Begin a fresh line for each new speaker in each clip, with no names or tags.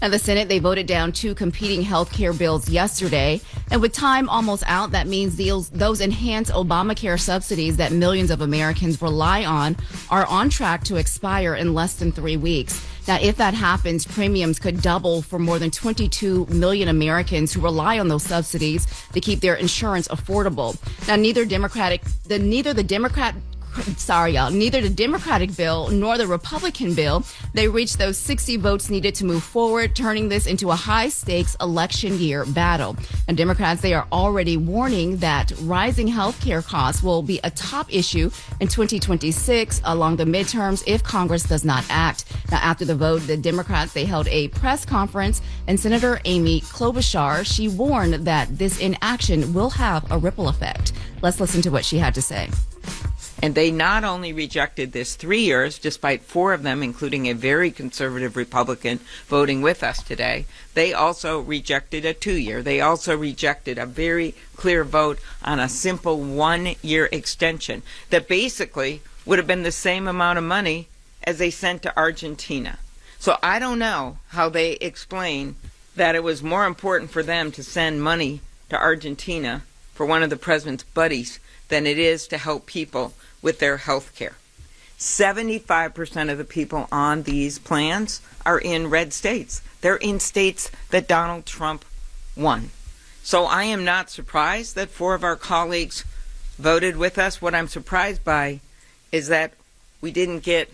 Now, the Senate, they voted down 2 competing health care bills yesterday. And with time almost out, that means those enhanced Obamacare subsidies that millions of Americans rely on are on track to expire in less than 3 weeks. Now, if that happens, premiums could double for more than 22 million Americans who rely on those subsidies to keep their insurance affordable. Now, neither the Democratic bill nor the Republican bill, they reached those 60 votes needed to move forward, turning this into a high-stakes election year battle. And Democrats, they are already warning that rising health care costs will be a top issue in 2026 along the midterms if Congress does not act. Now, after the vote, the Democrats, they held a press conference, and Senator Amy Klobuchar, she warned that this inaction will have a ripple effect. Let's listen to what she had to say.
And they not only rejected this 3 years, despite 4 of them, including a very conservative Republican, voting with us today, they also rejected a 2-year. They also rejected a very clear vote on a simple 1-year extension that basically would have been the same amount of money as they sent to Argentina. So I don't know how they explain that it was more important for them to send money to Argentina for one of the president's buddies than it is to help people with their health care. 75% of the people on these plans are in red states. They're in states that Donald Trump won. So I am not surprised that 4 of our colleagues voted with us. What I'm surprised by is that we didn't get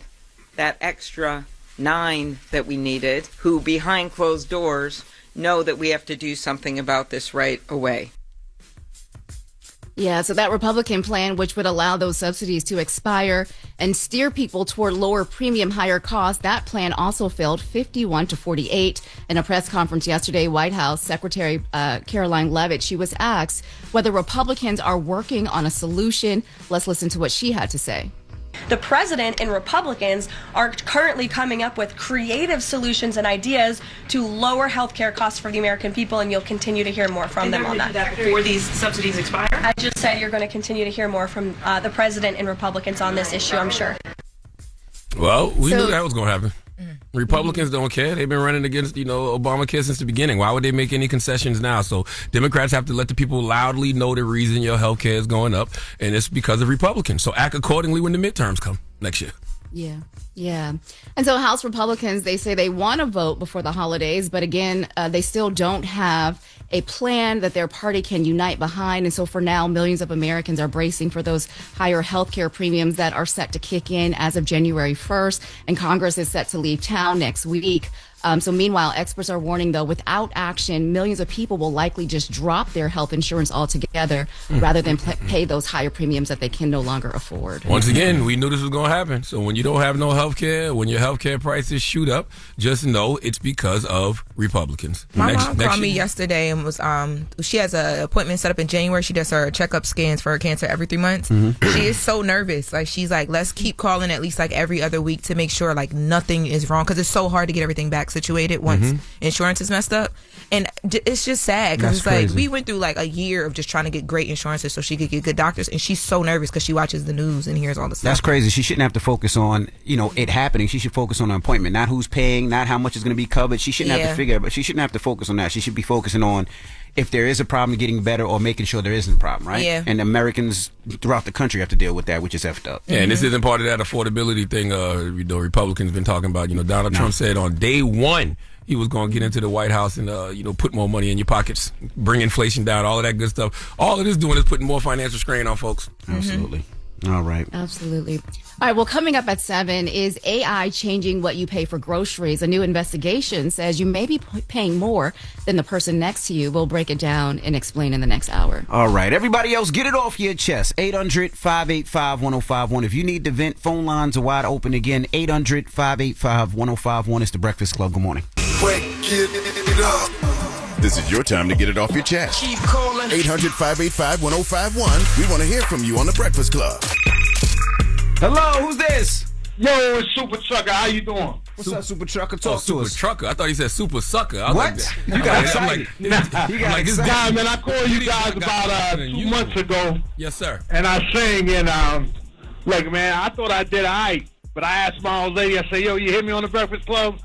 that extra 9 that we needed, who behind closed doors know that we have to do something about this right away.
Yeah, so that Republican plan, which would allow those subsidies to expire and steer people toward lower premium, higher costs, that plan also failed 51-48. In a press conference yesterday, White House Secretary Caroline Leavitt, she was asked whether Republicans are working on a solution. Let's listen to what she had to say.
The president and Republicans are currently coming up with creative solutions and ideas to lower health care costs for the American people, and you'll continue to hear more from them on that.
Before these subsidies expire?
I just said you're going to continue to hear more from the president and Republicans on this issue, I'm sure.
Well, we knew that was going to happen. Republicans don't care. They've been running against, Obamacare since the beginning. Why would they make any concessions now? So Democrats have to let the people loudly know the reason your health care is going up, and it's because of Republicans. So act accordingly when the midterms come next year.
Yeah. And so House Republicans, they say they want to vote before the holidays, but again, they still don't have a plan that their party can unite behind. And so for now, millions of Americans are bracing for those higher health care premiums that are set to kick in as of January 1st. And Congress is set to leave town next week. So meanwhile, experts are warning, though, without action, millions of people will likely just drop their health insurance altogether rather than pay those higher premiums that they can no longer afford.
Once again, we knew this was going to happen. So when you don't have no health care, when your health care prices shoot up, just know it's because of Republicans.
My mom called me yesterday and was she has an appointment set up in January. She does her checkup scans for her cancer every 3 months. She is so nervous. Like, she's like, let's keep calling at least like every other week to make sure like nothing is wrong, because it's so hard to get everything back situated once insurance is messed up. And it's just sad because it's like we went through like a year of just trying to get great insurances so she could get good doctors, and she's so nervous because she watches the news and hears all the stuff.
That's crazy. She shouldn't have to focus on it happening. She should focus on an appointment, not who's paying, not how much is going to be covered. She shouldn't have to figure it, but she shouldn't have to focus on that. She should be focusing on if there is a problem, getting better, or making sure there isn't a problem, right?
Yeah.
And Americans throughout the country have to deal with that, which is effed up.
Yeah, and this isn't part of that affordability thing Republicans been talking about. Donald Trump said on day one he was going to get into the White House and put more money in your pockets, bring inflation down, all of that good stuff. All it is doing is putting more financial strain on folks.
Absolutely. All right.
Absolutely. All right. Well, coming up at 7, is AI changing what you pay for groceries? A new investigation says you may be paying more than the person next to you. We'll break it down and explain in the next hour.
All right. Everybody else, get it off your chest. 800-585-1051. If you need to vent, phone lines are wide open again. 800-585-1051. It's the Breakfast Club. Good morning.
Wake it up. This is your time to get it off your chest.
Keep calling.
800-585-1051. We want to hear from you on the Breakfast Club.
Hello, who's this?
Yo, it's Super Trucker. How you doing?
What's up, Super Trucker? Talk to
Super
us.
Trucker. I thought he said Super Sucker. I
What?
Like
You got excited.
Nah, man, I called you guys about 2 months ago.
Yes, sir.
And I sang, and look, man, I thought I did all right. But I asked my old lady, I said, yo, you hear me on the Breakfast Club?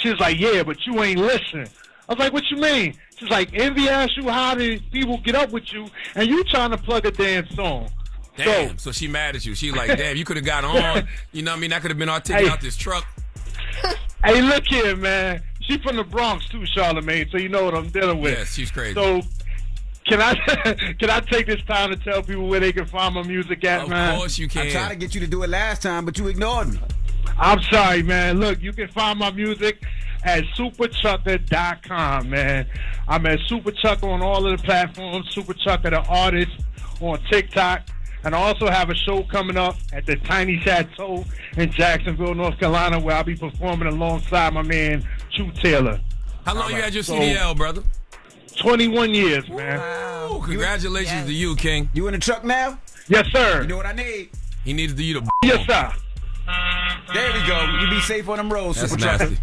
She was like, yeah, but you ain't listening. I was like, what you mean? She's like, Envy asked you how did people get up with you, and you trying to plug a damn song.
Damn, so she mad at you. She like, damn, you could have got on. You know what I mean? I could have been taking out this truck.
Hey, look here, man. She from the Bronx, too, Charlamagne, so you know what I'm dealing with.
Yes, she's crazy.
So, can I take this time to tell people where they can find my music at, man?
Of course you can.
I tried to get you to do it last time, but you ignored me.
I'm sorry, man. Look, you can find my music at superchucker.com, man. I'm at Superchucker on all of the platforms, Superchucker the artist on TikTok. And I also have a show coming up at the Tiny Chateau in Jacksonville, North Carolina, where I'll be performing alongside my man, Chu Taylor.
How long you had your CDL, brother?
21 years, man.
Wow. Congratulations to you, King.
You in the truck now?
Yes, sir.
You know what I need?
He needed you to
Yes, sir.
There we go. You be safe on them roads,
That's
Super
nasty.
Trucker.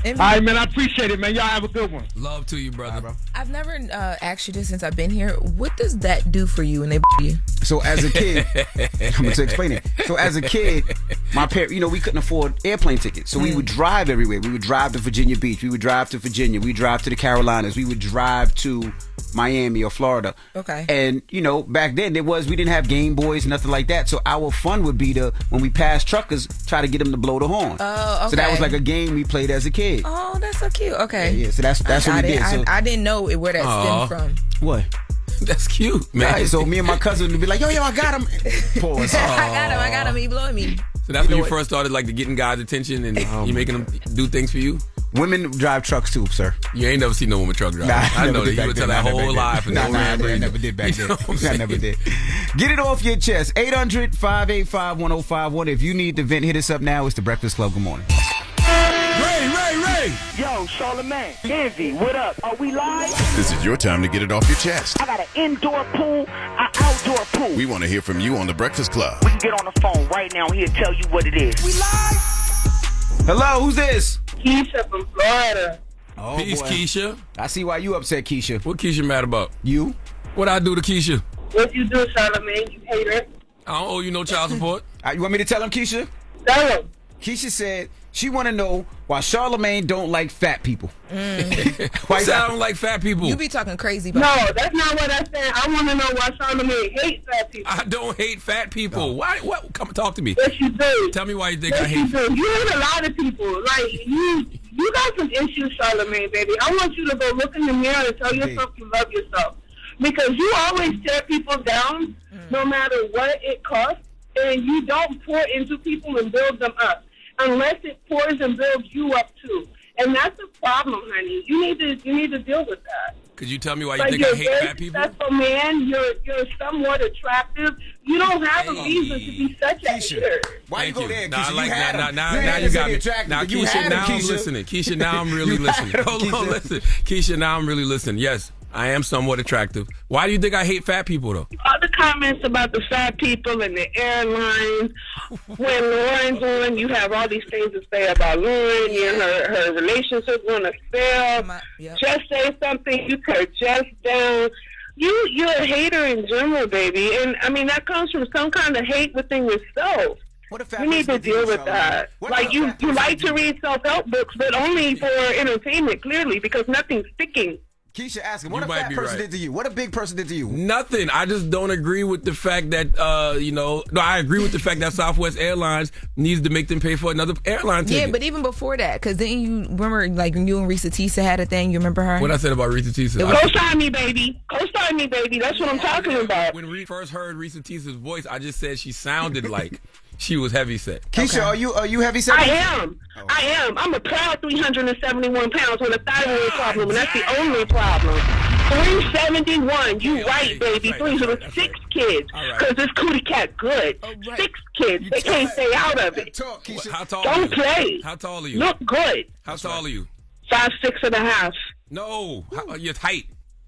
All right, man. I appreciate it, man. Y'all have a good one.
Love to you, brother.
Bro.
I've never asked you this since I've been here. What does that do for you when they you?
So as a kid, I'm going to explain it. So as a kid, my parents, we couldn't afford airplane tickets. So we would drive everywhere. We would drive to Virginia Beach. We would drive to Virginia. We would drive to the Carolinas. We would drive to Miami or Florida.
Okay.
And, back then we didn't have Game Boys, nothing like that. So our fun would be when we passed truckers, try to get them to blow the horn.
Oh, okay.
So that was like a game we played as a kid.
Oh, that's so cute. Okay.
Yeah, so that's what we did. So,
I didn't know where that stemmed from.
what?
That's cute, man.
Right, so me and my cousin would be like, yo, I got him. Pause.
I got him. He blowing me.
So that's when you first started like getting guys' attention and you making them do things for you?
Women drive trucks too, sir.
You ain't never seen no woman truck drive. I know that you would tell that whole lie for no
I
reason.
never did back then.
I
never did. Get it off your chest. 800-585-1051. If you need to vent, hit us up now. It's The Breakfast Club. Good morning.
Ray. Yo, Charlamagne, Envy, what up? Are we live?
This is your time to get it off your chest.
I got an indoor pool, an outdoor pool.
We want to hear from you on The Breakfast Club.
We can get on the phone right now. He'll tell you what it is.
We live.
Hello, who's this?
Keisha from Florida.
Oh,
Peace,
boy.
Keisha.
I see why you upset, Keisha.
What Keisha mad about?
You?
What I do to Keisha?
What you do, Charlamagne? You hater.
I don't owe you no child support.
You want me to tell him, Keisha?
Tell him.
Keisha said she want to know why Charlamagne don't like fat people.
Why I don't like fat people?
You be talking crazy about
No, that's not what I said. I want to know why Charlamagne hates fat people.
I don't hate fat people. No. Why? What? Come talk to me.
Yes, you do.
Tell me why you think
yes,
I hate.
You do. You hate a lot of people. Like you got some issues, Charlamagne, baby. I want you to go look in the mirror and tell yourself you love yourself, because you always tear people down, no matter what it costs, and you don't pour into people and build them up, unless it pours and builds you up too. And that's the problem, honey. You need to deal with that.
Could you tell me why you think I hate fat people?
You're a successful man. You're somewhat attractive. You don't have a reason to be such a hater.
Why you go there, Keisha?
Nah, like
that.
Now you got me. Now, Keisha, now I'm listening. Keisha, now I'm really listening. Hold on, listen. Keisha, now I'm really listening. Yes, I am somewhat attractive. Why do you think I hate fat people, though?
All the comments about the fat people and the airlines. When Loren's on, you have all these things to say about Loren and her relationship going to fail. Just say something, you cut Jess down. You're a hater in general, baby. And, I mean, that comes from some kind of hate within yourself. You need to deal with that. Like, you like to read self-help books, but only for entertainment, clearly, because nothing's sticking.
Keisha, ask him, what a fat person did to you? What a big person did to you?
Nothing. I just don't agree with the fact that, no, I agree with the fact that Southwest Airlines needs to make them pay for another airline ticket.
Yeah, but even before that, because then you remember, like, when you and Risa Tisa had a thing, you remember her?
What I said about Risa Tisa?
Co-sign me, baby. Co-sign me, baby. That's what I'm talking about.
When we first heard Risa Tisa's voice, I just said she sounded like she was heavy-set.
Keisha, are you heavy-set?
I am. I am. I'm a proud 371 pounds with a thyroid problem, and that's the only problem. 371. You right, baby. 306 kids. Because this cootie cat good. 6 kids. They can't stay out of it.
How tall
Don't play.
How tall are you?
Look good.
How tall are you?
5'6.5".
No. Your height?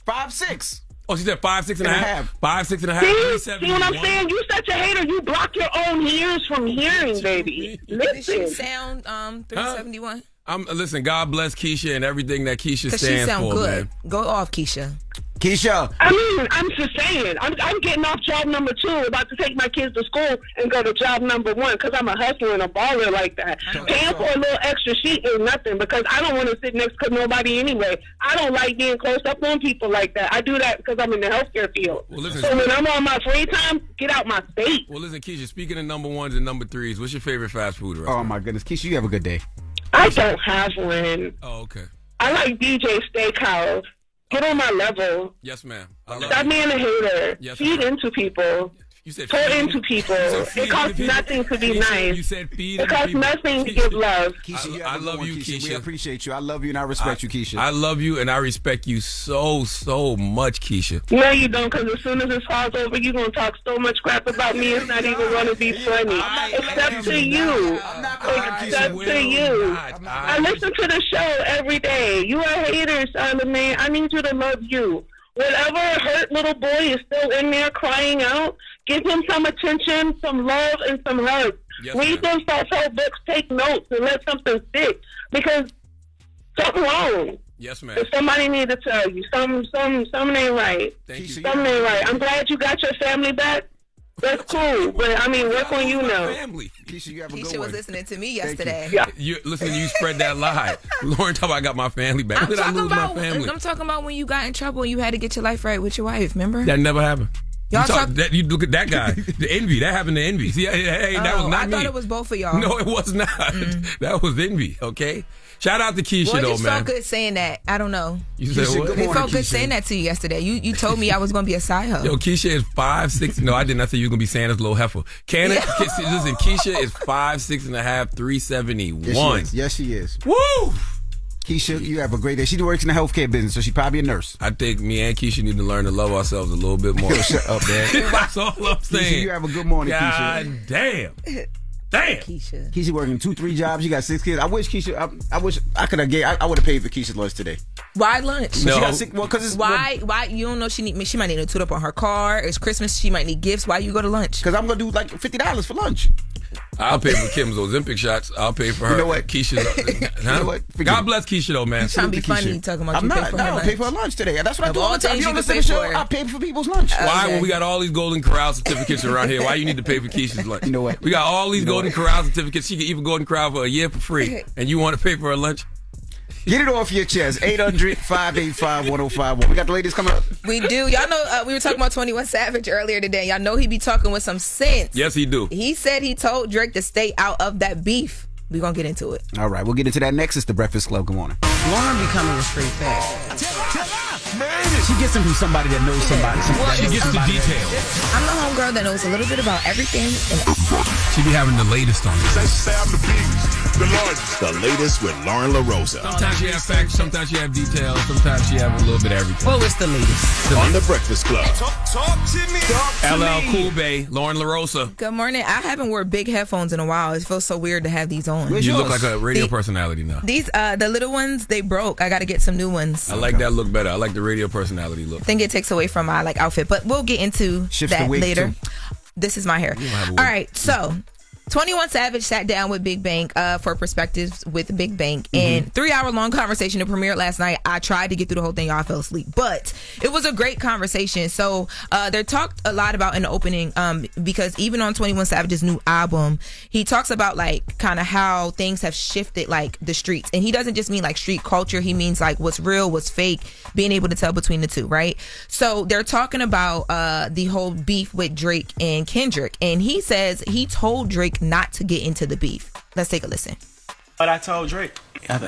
5'6".
Oh, she said 5'6.5". 5'6.5".
See what I'm saying? You such a hater. You block your own ears from hearing, baby. Listen.
Did she sound 371?
Listen, God bless Keisha and everything that Keisha stands
she sound
for,
good.
man.
Go off, Keisha.
Keisha.
I mean, I'm just saying. I'm getting off job number 2, about to take my kids to school and go to job number 1 because I'm a hustler and a baller like that. Paying for a little extra sheet is nothing because I don't want to sit next to nobody anyway. I don't like being close up on people like that. I do that because I'm in the healthcare field.
Well, listen,
so when I'm on my free time, get out my face.
Well, listen, Keisha, speaking of number 1s and number 3s, what's your favorite fast food restaurant?
Oh, my goodness. Keisha, you have a good day.
I don't have one.
Oh, okay.
I like DJ Steakhouse. Get on my level.
Yes, ma'am.
Stop being a hater.
Yes,
feed into people.
You said
pour into people. It costs nothing to be nice.
You said feed
it costs nothing to give love.
Keisha,
I love you, Keisha.
We appreciate you. I love you and I respect you, Keisha.
I love you and I respect you so much, Keisha.
No, you don't, because as soon as this falls over, you're going to talk so much crap about me, it's not even going to be funny. Except to you. Except to you. I listen to the show every day. You are haters, Charlamagne. I need you to love you. Whatever hurt little boy is still in there crying out, give him some attention, some love, and some hugs.
Yes,
read those self-help books, take notes, and let something stick. Because something wrong.
Yes, ma'am.
If somebody need to tell you, something ain't right.
Thank you.
Something ain't right. I'm glad you got your family back. That's cool, but I mean, work on you now.
Keisha, you have a
Keisha
good
was
one.
listening to me yesterday.
Listen, you spread that lie. Loren talking about I got my family back. When did I lose my family?
I'm talking about when you got in trouble and you had to get your life right with your wife, remember?
That never happened.
You
look at that guy. The Envy. That happened to Envy. See, hey, that was not me.
I thought it was both of y'all.
No, it was not. That was Envy, okay? Shout out to Keisha,
well,
though,
it just felt good saying that. I don't know.
You said what?
It felt good saying that to you yesterday. You told me I was going to be a side hoe.
Yo, Keisha is 5'6". No, I did not say you were going to be Santa's little heifer. Listen, Keisha is 5'6.5", 371.
Yes, she is.
Woo!
Keisha, you have a great day. She works in the healthcare business, so she's probably a nurse.
I think me and Keisha need to learn to love ourselves a little bit more.
Shut up, man.
That's all I'm saying.
Keisha, you have a good morning, Keisha.
God damn. Damn.
Keisha
working 2-3 jobs. She got 6 kids. I wish Keisha. I wish I could have. I would have paid for Keisha's lunch today.
Why lunch?
No. She got 6, because
why you don't know she might need to toot up on her car. It's Christmas. She might need gifts. Why you go to lunch?
Because I'm gonna do like $50 for lunch.
I'll pay for Kim's Ozempic shots. I'll pay for her.
You know what?
Keisha's. Huh? You know what? God bless Keisha, though, man.
You trying to be funny talking about
I'm
you
not.
pay for
I
her
don't
lunch.
pay for her lunch today. That's what I do
Of
all
all
the time.
things
You don't
you
listen
can
to the
pay
show.
for.
I pay for people's lunch.
Why, when we got all these Golden Corral certificates around here, why you need to pay for Keisha's lunch?
You know what?
We got all these Golden Corral certificates. She can even Golden Corral for a year for free, and you want to pay for her lunch?
Get it off your chest. 800-585-1051. We got the ladies coming up.
We do. Y'all know we were talking about 21 Savage earlier today. Y'all know he be talking with some sense.
Yes, he do.
He said he told Drake to stay out of that beef. We're going to get into it.
All right, we'll get into that next. It's the Breakfast Club. Good morning.
Lauren be coming with straight facts.
She gets them from somebody that knows somebody.
She gets the details.
I'm the homegirl that knows a little bit about everything.
She be having the latest on this.
The latest with Loren LoRosa.
Sometimes she have facts, sometimes she have details, sometimes she have a little bit of everything.
Well, it's the latest.
On the Breakfast Club.
Talk to me.
LL Cool Bay, Loren LoRosa.
Good morning. I haven't worn big headphones in a while. It feels so weird to have these on.
You look like a radio personality now.
These, the little ones, they broke. I got to get some new ones.
I like that look better. I like the radio personality look.
I think it takes away from my outfit, but we'll get into that later.
Too.
This is my hair. All right, so 21 Savage sat down with Big Bank for perspectives with Big Bank, and 3-hour-long conversation. It premiered last night. I tried to get through the whole thing. Y'all fell asleep, but it was a great conversation. So they talked a lot about in the opening, because even on 21 Savage's new album, he talks about kind of how things have shifted, the streets, and he doesn't just mean street culture. He means what's real, what's fake, being able to tell between the two, right? So they're talking about the whole beef with Drake and Kendrick, and he says he told Drake not to get into the beef. Let's take a listen.
But I told Drake,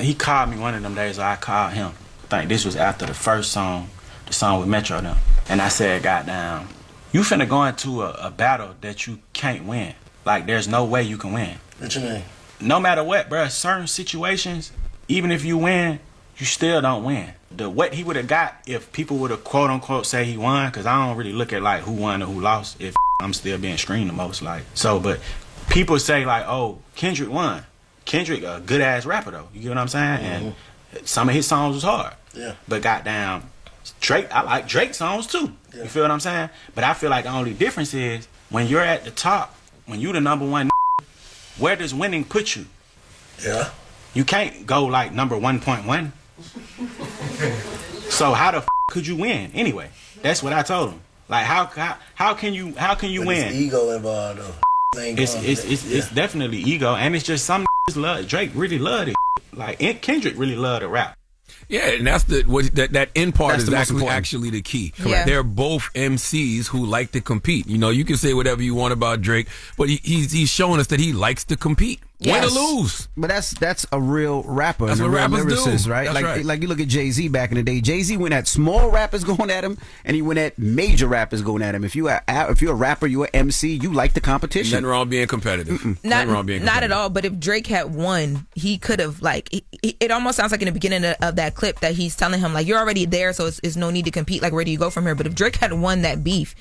he called me one of them days, or I called him. I think this was after the first song, the song with Metro them. And I said, goddamn, you finna go into a battle that you can't win. There's no way you can win.
What you mean?
No matter what, bro, certain situations, even if you win, you still don't win. What he would have got if people would have quote unquote say he won, because I don't really look at who won or who lost if I'm still being screened the most. But people say oh, Kendrick won. Kendrick a good ass rapper though. You get what I'm saying? And some of his songs was hard.
Yeah.
But goddamn, Drake, I like Drake songs too. Yeah. You feel what I'm saying? But I feel like the only difference is when you're at the top, when you the number one, where does winning put you?
Yeah.
You can't go number 1.1. So how the could you win anyway? That's what I told him. Like how can you win?
It's ego involved though.
It's definitely ego, and it's just some love. Drake really loved it. Like Kendrick really loved to rap.
Yeah, and that's that end part is actually the key.
Yeah.
They're both MCs who like to compete. You know, you can say whatever you want about Drake, but he's showing us that he likes to compete. Win or lose.
But that's a real rapper.
That's
and
what
a real
rappers
lyricist,
do.
right?
That's right.
Like you look at Jay-Z back in the day. Jay-Z went at small rappers going at him, and he went at major rappers going at him. If you're a rapper, you're an MC, you like the competition.
Nothing wrong being competitive. Nothing wrong being competitive.
Not at all. But if Drake had won, he could have it almost sounds like in the beginning of that clip that he's telling him like, you're already there, so it's no need to compete. Like, where do you go from here? But if Drake had won that beef,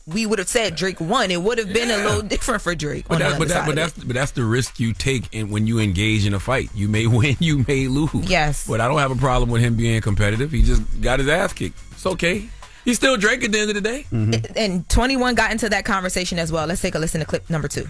we would have said Drake won. It would have been a little different for Drake.
But that's the risk you take when you engage in a fight. You may win, you may lose.
Yes.
But I don't have a problem with him being competitive. He just got his ass kicked. It's okay. He's still Drake at the end of the day.
Mm-hmm.
And 21 got into that conversation as well. Let's take a listen to clip number 2.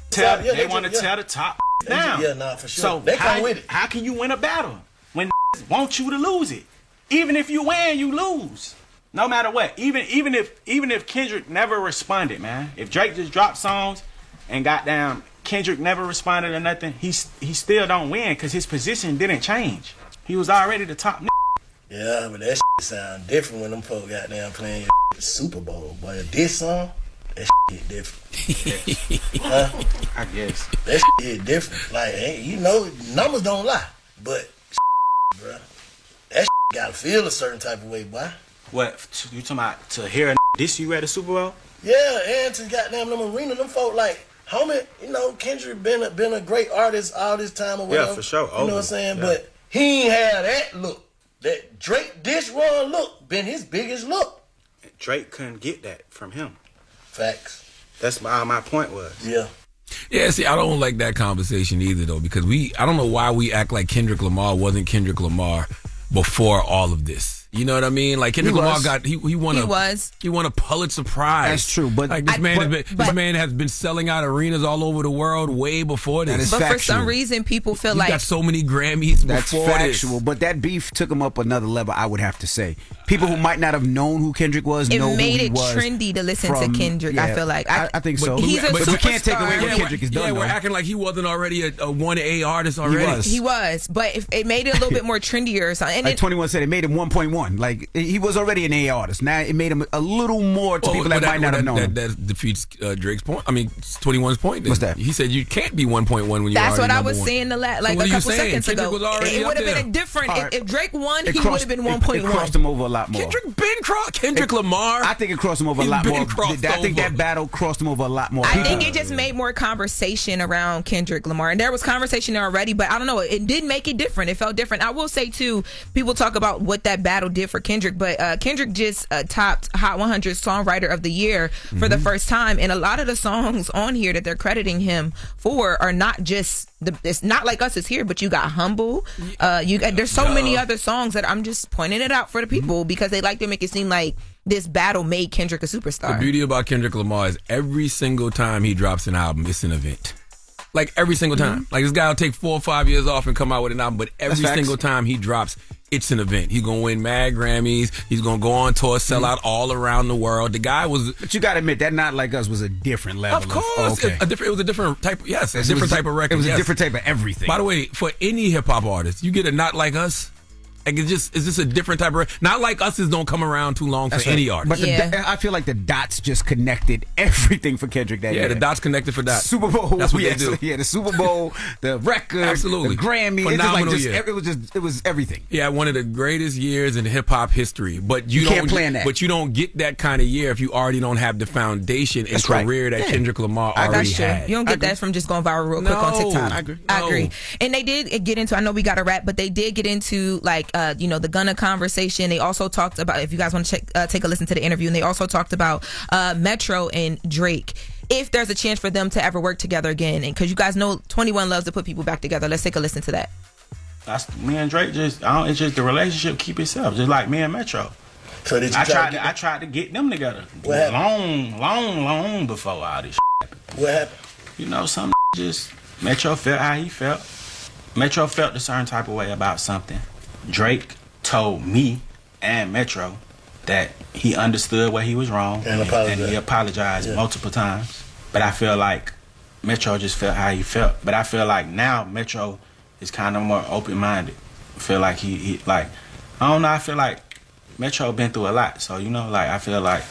They want to tear the top down.
Yeah, nah, for sure.
So
they come with it.
How can you win a battle when want you to lose it? Even if you win, you lose. No matter what. Even if Kendrick never responded, man. If Drake just dropped songs and goddamn Kendrick never responded or nothing, he still don't win because his position didn't change. He was already the top.
Yeah, but that sound different when them folk goddamn playing the Super Bowl. But this song, that hit different. Huh?
I guess.
That hit different. Like, numbers don't lie. But, bro, that gotta feel a certain type of way, boy.
What, you talking about to hear this you at the Super Bowl?
Yeah, and to goddamn them arena, them folk like, homie, Kendrick been a great artist all this time or whatever.
Yeah, for sure.
You know what I'm saying? Yeah. But he ain't had that look. That Drake dish run look been his biggest look.
Drake couldn't get that from him.
Facts.
That's my point was.
Yeah.
Yeah, see, I don't like that conversation either, though, because I don't know why we act like Kendrick Lamar wasn't Kendrick Lamar before all of this. You know what I mean? Like Kendrick Lamar he won a Pulitzer Prize.
That's true, but
like this man has been selling out arenas all over the world way before this.
But for some reason, people feel
He's got so many Grammys
that's
before
factual.
this.
But that beef took him up another level, I would have to say. People who might not have known who Kendrick was know who he was.
It made it trendy to listen to Kendrick. Yeah, I feel like
I think so.
But
we can't take away what Kendrick has done.
Yeah, we're acting like he wasn't already a 1A artist already.
He was, but it made it a little bit more trendier or something. And
like 21 said, it made him 1.1. Like he was already an A artist. Now it made him a little more to people that might not have known him.
That defeats Drake's point. I mean, 21's point.
What's that?
He said you can't be 1.1 when you're
That's what I was
one.
saying a couple seconds ago. It would have been a different. If Drake won, he would have been 1.1.
It crossed him over a lot more.
Kendrick Lamar.
I think it crossed him over a lot more. I think that battle crossed him over a lot more.
I think it just made more conversation around Kendrick Lamar, and there was conversation there already. But I don't know. It did make it different. It felt different. I will say too. People talk about what that battle did for Kendrick, but Kendrick just topped Hot 100 Songwriter of the Year for the first time, and a lot of the songs on here that they're crediting him for are not just it's not like us is here, but you got Humble. There's so many other songs that I'm just pointing it out for the people because they like to make it seem like this battle made Kendrick a superstar.
The beauty about Kendrick Lamar is every single time he drops an album, it's an event. Like every single time. Like this guy will take 4 or 5 years off and come out with an album, but every single time he drops, it's an event. He's going to win mad Grammys. He's going to go on tour, sell out all around the world. The guy was...
But you got to admit, that Not Like Us was a different level.
Of course. It was a different type... Yes, a different type of record.
It was a different type of everything.
By the way, for any hip-hop artist, you get a Not Like Us... Like it's just a different type of... Not Like Us don't come around too long for any artist.
But I feel like the dots just connected everything for Kendrick that year.
Yeah, the dots connected for dots.
Super Bowl.
That's what they do.
Yeah, the Super Bowl, the record,
absolutely,
the Grammy.
Phenomenal
year. It was everything.
Yeah, one of the greatest years in hip-hop history. But you
can't plan that.
But you don't get that kind of year if you already don't have the foundation and career that Kendrick Lamar already had.
You don't get that from just going viral real quick on TikTok. I agree. And they did get into... I know we got to wrap, but they did get into the Gunna conversation. They also talked about, if you guys want to take a listen to the interview, and they also talked about Metro and Drake, if there's a chance for them to ever work together again. And because you guys know 21 loves to put people back together. Let's take a listen to that.
Me and Drake it's just the relationship keep itself, just like me and Metro.
So did you
I tried to get them together long before all this happened.
What happened?
You know, some just Metro felt how he felt. Metro felt a certain type of way about something. Drake told me and Metro that he understood where he was wrong and he apologized multiple times. But I feel like Metro just felt how he felt. But I feel like now Metro is kind of more open-minded. I feel like he like, I don't know, I feel like Metro been through a lot. So, like, I feel like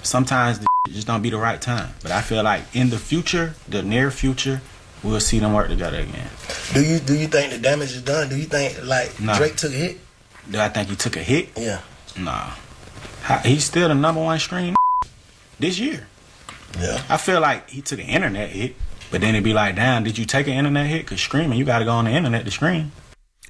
sometimes the just don't be the right time. But I feel like in the future, the near future, we'll see them work together again.
Do you think the damage is done? Do you think, like, Drake took a hit?
Do I think he took a hit?
Yeah.
Nah. He's still the number one stream this year.
Yeah.
I feel like he took an internet hit, but then it'd be like, damn, did you take an internet hit? Because streaming, you got to go on the internet to stream.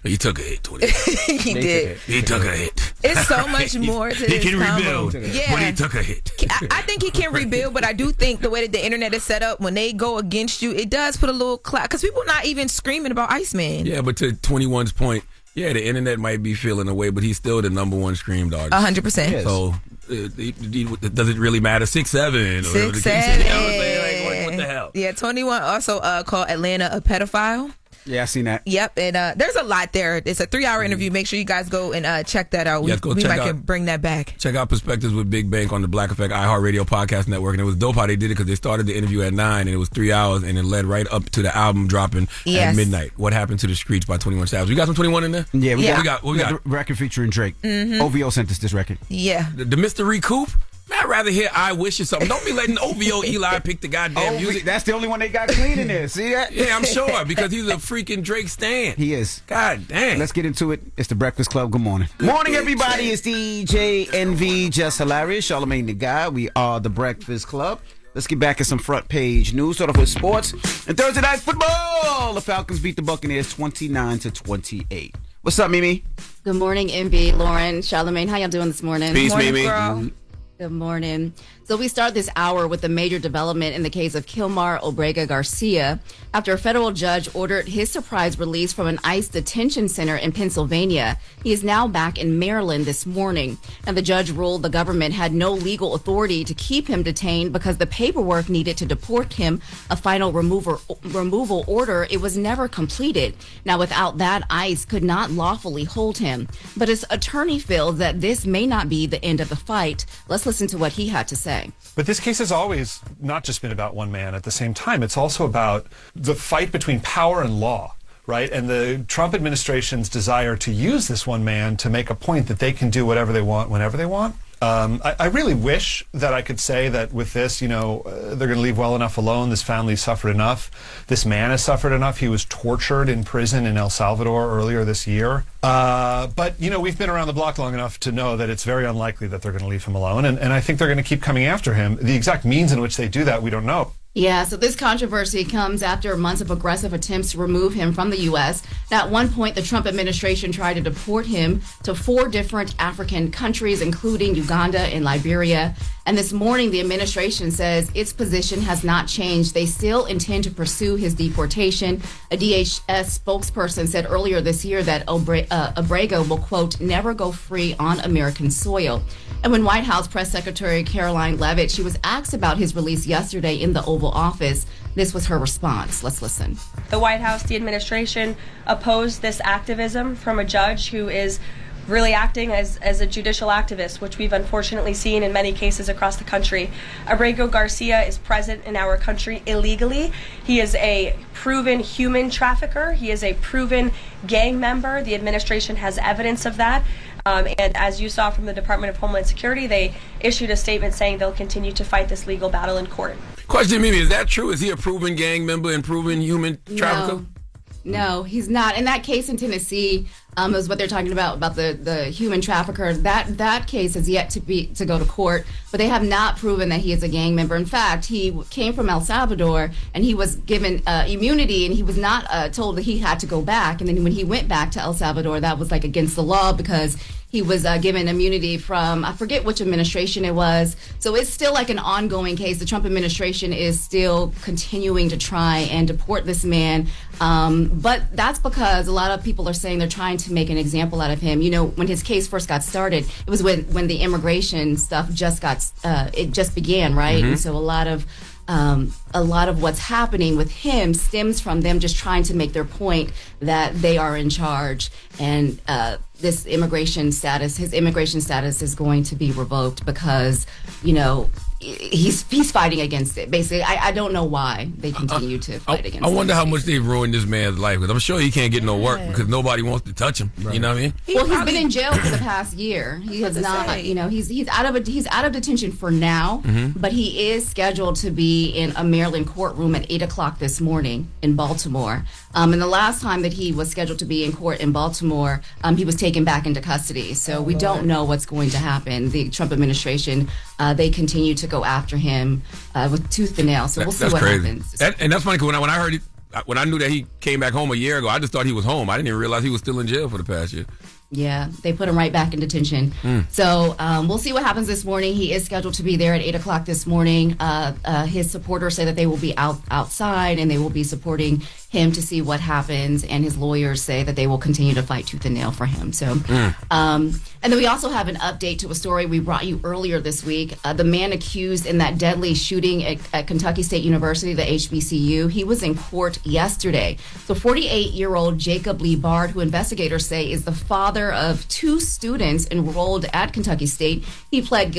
He took a hit, 20.
He did.
He took a hit.
It's so much more to this
He can
combo.
rebuild, but he took a hit.
I think he can rebuild, but I do think the way that the internet is set up, when they go against you, it does put a little cloud. Because people not even screaming about Iceman.
Yeah, but to 21's point, yeah, the internet might be feeling away, but he's still the number one streamed artist.
100%.
So does it really matter? 6'7".
6'7".
You know what I'm saying? Like, what the hell?
Yeah, 21 also called Atlanta a pedophile.
Yeah, I seen that.
Yep, and there's a lot there. It's a 3-hour interview. Make sure you guys go and check that out. We might can bring that back.
Check out Perspectives with Big Bank on the Black Effect iHeartRadio Podcast Network. And it was dope how they did it because they started the interview at 9 and it was 3 hours and it led right up to the album dropping at midnight. What Happened to the Streets by 21 Savage. We got some 21 in there?
Yeah, we
got
the record featuring Drake. OVO sent us this record.
Yeah.
The Mr. Recoup? Man, I'd rather hear I Wish or something. Don't be letting OVO Eli pick the goddamn music.
That's the only one they got clean in there. See that?
Yeah, I'm sure, because he's a freaking Drake stan.
He is.
God damn.
Let's get into it. It's the Breakfast Club. Good morning. Morning, everybody. It's DJ NV, Jess Hilarious, Charlamagne the Guy. We are the Breakfast Club. Let's get back at some front page news. Start off with sports. And Thursday night football. The Falcons beat the Buccaneers 29-28. What's up, Mimi?
Good morning, MB, Loren, Charlamagne. How y'all doing this morning?
Peace,
Morning,
Mimi.
girl.
Good morning. So we start this hour with a major development in the case of Kilmar Obrega Garcia after a federal judge ordered his surprise release from an ICE detention center in Pennsylvania. He is now back in Maryland this morning. And the judge ruled the government had no legal authority to keep him detained because the paperwork needed to deport him, a final removal order, it was never completed. Now, without that, ICE could not lawfully hold him. But his attorney feels that this may not be the end of the fight. Let's listen to what he had to say.
But this case has always not just been about one man. At the same time, it's also about the fight between power and law, right? And the Trump administration's desire to use this one man to make a point that they can do whatever they want, whenever they want. I really wish that I could say that with this, they're going to leave well enough alone. This family suffered enough. This man has suffered enough. He was tortured in prison in El Salvador earlier this year. But we've been around the block long enough to know that it's very unlikely that they're going to leave him alone. And I think they're going to keep coming after him. The exact means in which they do that, we don't know.
Yeah, so this controversy comes after months of aggressive attempts to remove him from the U.S. Now, at one point, the Trump administration tried to deport him to 4 different African countries, including Uganda and Liberia. And this morning, the administration says its position has not changed. They still intend to pursue his deportation. A DHS spokesperson said earlier this year that Obrega will, quote, never go free on American soil. And when White House Press Secretary Caroline Leavitt, she was asked about his release yesterday in the Oval Office, this was her response. Let's listen.
The White House, the administration opposed this activism from a judge who is really acting as a judicial activist, which we've unfortunately seen in many cases across the country. Obrega Garcia is present in our country illegally. He is a proven human trafficker. He is a proven gang member. The administration has evidence of that. And as you saw from the Department of Homeland Security, they issued a statement saying they'll continue to fight this legal battle in court.
Question, Mimi, is that true? Is he a proven gang member and proven human trafficker?
No, he's not. In that case in Tennessee, is what they're talking about the human trafficker. That case is yet to go to court, but they have not proven that he is a gang member. In fact, he came from El Salvador and he was given immunity, and he was not told that he had to go back. And then when he went back to El Salvador, that was like against the law because he was given immunity from, I forget which administration it was. So it's still like an ongoing case. The Trump administration is still continuing to try and deport this man. But that's because a lot of people are saying they're trying to make an example out of him. When his case first got started, it was when the immigration stuff just began, right? Mm-hmm. And so a lot of a lot of what's happening with him stems from them just trying to make their point that they are in charge, and his immigration status is going to be revoked because, he's fighting against it. Basically, I don't know why they continue to fight against it.
I wonder how much they've ruined this man's life, because I'm sure he can't get no work because nobody wants to touch him. Right. You know what I mean?
Well, he's been in jail for the past year. He has not, he's out of detention for now, but he is scheduled to be in a Maryland courtroom at 8:00 this morning in Baltimore. And the last time that he was scheduled to be in court in Baltimore, he was taken back into custody. So we don't know what's going to happen. The Trump administration, they continue to go after him with tooth and nail. So we'll see what happens.
And that's funny, because when I heard it, when I knew that he came back home a year ago, I just thought he was home. I didn't even realize he was still in jail for the past year.
Yeah, they put him right back in detention. So we'll see what happens this morning. He is scheduled to be there at 8:00 this morning. His supporters say that they will be outside and they will be supporting him to see what happens. And his lawyers say that they will continue to fight tooth and nail for him. So, and then we also have an update to a story we brought you earlier this week. The man accused in that deadly shooting at Kentucky State University, the HBCU, he was in court yesterday. So 48-year-old Jacob Lee Bard, who investigators say is the father of 2 students enrolled at Kentucky State, he pled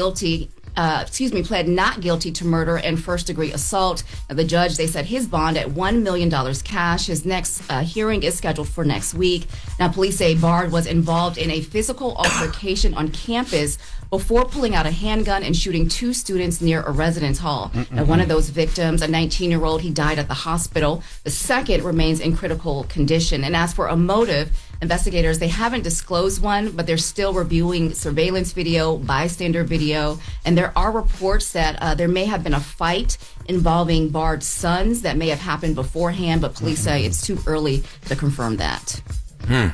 not guilty to murder and first-degree assault. The judge, they set his bond at $1 million cash. His next hearing is scheduled for next week. Now, police say Bard was involved in a physical altercation on campus before pulling out a handgun and shooting 2 students near a residence hall. Now, one of those victims, a 19-year-old, he died at the hospital. The second remains in critical condition. And as for a motive, investigators, they haven't disclosed one, but they're still reviewing surveillance video, bystander video, and there are reports that there may have been a fight involving Bard's sons that may have happened beforehand, but police say it's too early to confirm that.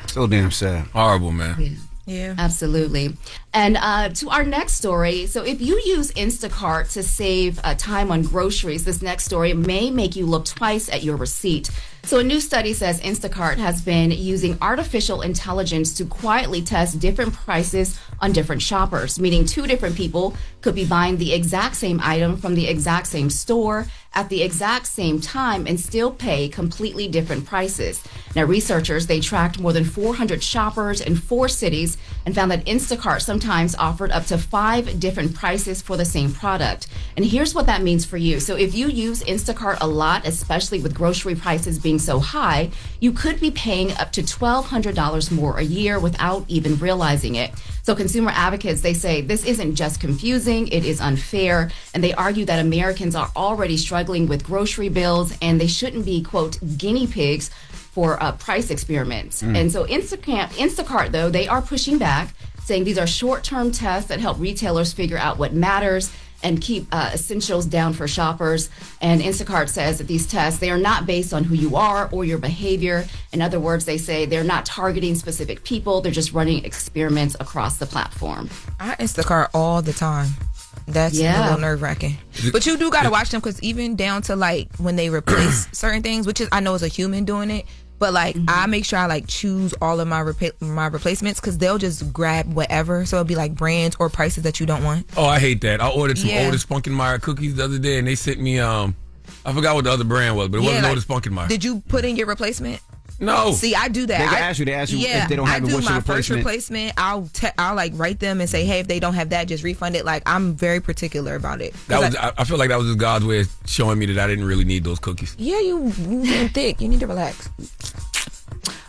So damn sad.
Horrible, man.
Yeah, absolutely. And to our next story, so if you use Instacart to save time on groceries, this next story may make you look twice at your receipt. So a new study says Instacart has been using artificial intelligence to quietly test different prices on different shoppers, meaning 2 different people could be buying the exact same item from the exact same store at the exact same time and still pay completely different prices. Now, researchers, they tracked more than 400 shoppers in 4 cities and found that Instacart sometimes offered up to 5 different prices for the same product. And here's what that means for you. So if you use Instacart a lot, especially with grocery prices being so high, you could be paying up to $1,200 more a year without even realizing it. So consumer advocates, they say this isn't just confusing, it is unfair. And they argue that Americans are already struggling with grocery bills and they shouldn't be, quote, guinea pigs for price experiments. And so Instacart, though, they are pushing back, saying these are short-term tests that help retailers figure out what matters and keep essentials down for shoppers. And Instacart says that these tests, they are not based on who you are or your behavior. In other words, they say they're not targeting specific people. They're just running experiments across the platform.
I Instacart all the time. That's a little nerve-wracking. But you do got to watch them, because even down to like when they replace certain things, which is, I know is a human doing it, but like I make sure I like choose all of my replacements, because they'll just grab whatever. So it'll be like brands or prices that you don't want.
Oh, I hate that. I ordered some Otis Spunkenmeyer cookies the other day, and they sent me I forgot what the other brand was, but it wasn't Otis Spunkenmeyer.
Did you put in your replacement?
No.
See, I do that.
They ask you if they don't have it, what's your replacement? I do my first replacement. I'll like write them and say, hey, if they don't have that, just refund it. Like, I'm very particular about it.
I feel like that was just God's way of showing me that I didn't really need those cookies.
Yeah, you getting thick. You need to relax.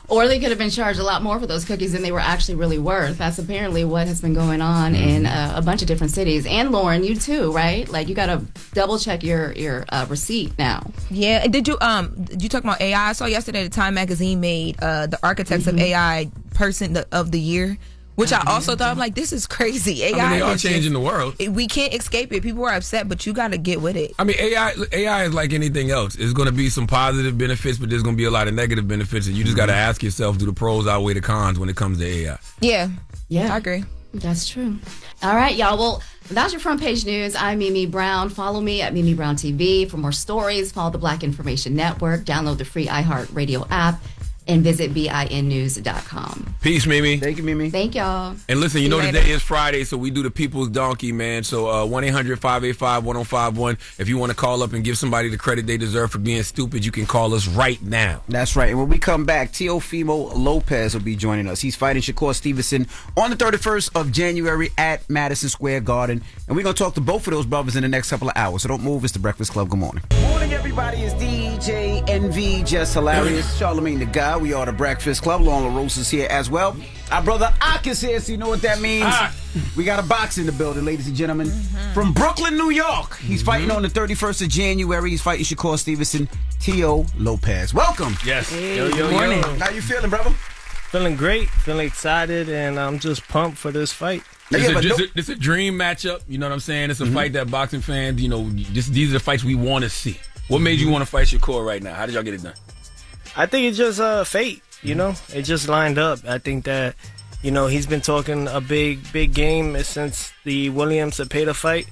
Or they could have been charged a lot more for those cookies than they were actually really worth. That's apparently what has been going on in a bunch of different cities. And Lauren, you too, right? Like, you got to double check your receipt now.
Yeah. Did you talk about AI? I saw yesterday the Time magazine made the architects of AI person of the year, which I also thought, I'm like, this is crazy. AI,
I mean, they are changing the world.
We can't escape it. People are upset, but you got to get with it.
I mean, AI is like anything else. It's going to be some positive benefits, but there's going to be a lot of negative benefits, and you just got to ask yourself, do the pros outweigh the cons when it comes to AI?
Yeah, I agree.
That's true. All right, y'all. Well, that's your front page news. I'm Mimi Brown. Follow me at Mimi Brown TV for more stories. Follow the Black Information Network. Download the free iHeartRadio app. and visit BINnews.com.
Peace, Mimi.
Thank you, Mimi.
Thank y'all.
And listen,
See
you know
later.
today is Friday, so we do the People's Donkey, man. So 1-800-585-1051. If you want to call up and give somebody the credit they deserve for being stupid, you can call us right now.
That's right. And when we come back, Teofimo Lopez will be joining us. He's fighting Shakur Stevenson on the 31st of January at Madison Square Garden. And we're going to talk to both of those brothers in the next couple of hours. So don't move. It's the Breakfast Club. Good morning. Morning, everybody. It's DJ NV, Jess Hilarious, Charlamagne the Guy. We are the Breakfast Club. Loren LoRosa is here as well. Our brother Arce is here, so you know what that means. We got a box in the building, ladies and gentlemen. From Brooklyn, New York. He's fighting on the 31st of January. He's fighting Shakur Stevenson, Teo Lopez. Welcome.
Yes.
Hey, good morning.
How you feeling, brother?
Feeling great. Feeling excited, and I'm just pumped for this fight.
It's a dream matchup. You know what I'm saying? It's a fight that boxing fans, these are the fights we want to see. What made you want to fight Shakur right now? How did y'all get it done?
I think it's just fate, It just lined up. I think that, he's been talking a big game since the Williams-Zepeda fight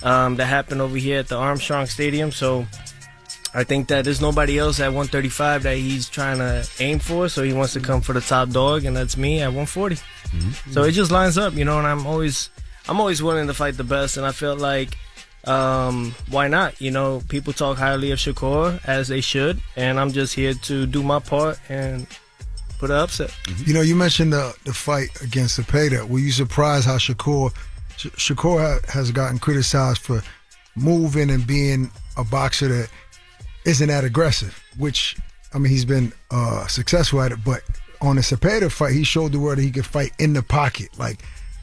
that happened over here at the Armstrong Stadium. So I think that there's nobody else at 135 that he's trying to aim for. So he wants to come for the top dog, and that's me at 140. So it just lines up, and I'm always willing to fight the best, and I feel like why not? People talk highly of Shakur, as they should, and I'm just here to do my part and put an upset.
You mentioned the fight against Zepeda. Were you surprised how Shakur has gotten criticized for moving and being a boxer that isn't that aggressive, which, he's been successful at it, but on the Zepeda fight, he showed the world that he could fight in the pocket. Like,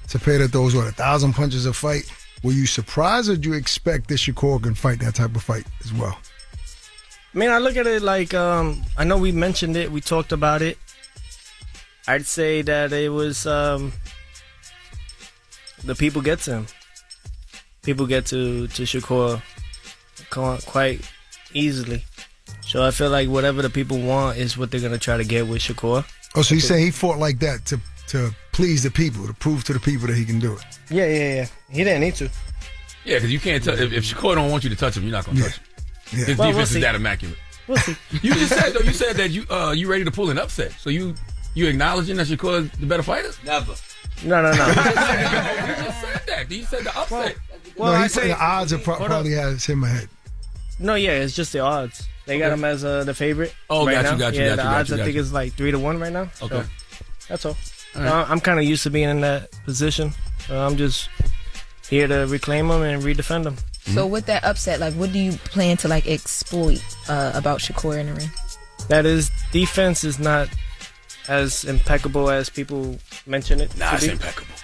Zepeda throws, 1,000 punches a fight. Were you surprised, or did you expect that Shakur can fight that type of fight as well?
I look at it like, I know we mentioned it, we talked about it. I'd say that it was, the people get to him. People get to Shakur quite easily. So I feel like whatever the people want is what they're going to try to get with Shakur.
Oh, so you say he fought like that to please the people, to prove to the people that he can do it?
Yeah. He didn't need to.
Yeah, because you can't touch. If Shakur don't want you to touch him, you're not going to touch him.
Yeah.
His defense is that immaculate.
We'll see.
You just said though. You said that you ready to pull an upset. So you acknowledging that Shakur is the better fighter?
Never. No.
You just said that. You said the upset.
No, he said the odds probably has him ahead.
No, yeah, it's just the odds. They got him as the favorite.
Oh,
right
got you.
Yeah, the odds I think is like 3-1 right now.
Okay,
so that's all. Right. I'm kind of used to being in that position. I'm just here to reclaim them and redefend them.
So with that upset, what do you plan to exploit about Shakur in the ring?
That his defense is not as impeccable as people mention it.
Nah, it's impeccable.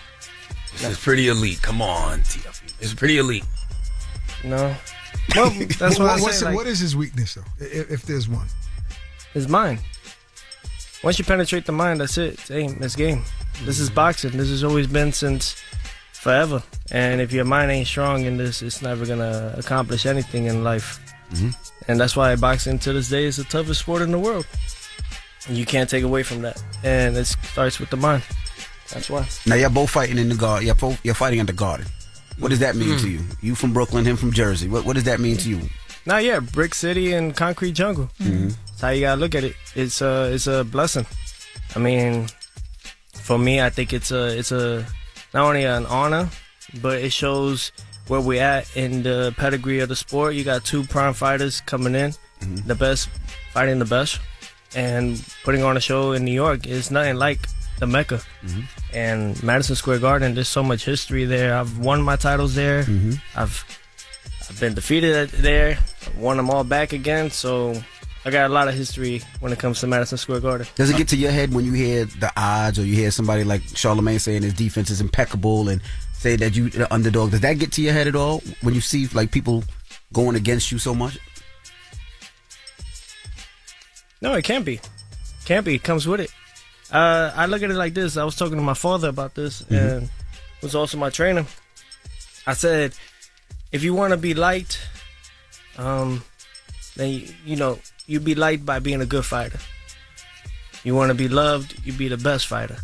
It's pretty elite. Come on, Teofimo. It's pretty elite.
No. Well, that's what I say.
What is his weakness, though, if there's one?
His mind. Once you penetrate the mind, that's it. It's game. This is boxing. This has always been since forever. And if your mind ain't strong in this, it's never going to accomplish anything in life. And that's why boxing to this day is the toughest sport in the world. You can't take away from that. And it starts with the mind. That's why.
Now, you're both fighting in the garden. You're fighting at the Garden. What does that mean to you? You from Brooklyn, him from Jersey. What does that mean to you?
Now, yeah, Brick City and Concrete Jungle. That's how you gotta look at it. It's a blessing. For me, I think it's a not only an honor, but it shows where we're at in the pedigree of the sport. You got two prime fighters coming in, the best fighting the best, and putting on a show in New York is nothing like the Mecca. And Madison Square Garden, there's so much history there. I've won my titles there. I've been defeated there, won them all back again. So I got a lot of history when it comes to Madison Square Garden.
Does it get to your head when you hear the odds, or you hear somebody like Charlamagne saying his defense is impeccable and say that you the underdog? Does that get to your head at all when you see people going against you so much?
No, it can't be. It comes with it. I look at it like this. I was talking to my father about this, and was also my trainer. I said, if you want to be liked, then you be liked by being a good fighter. You want to be loved, you be the best fighter.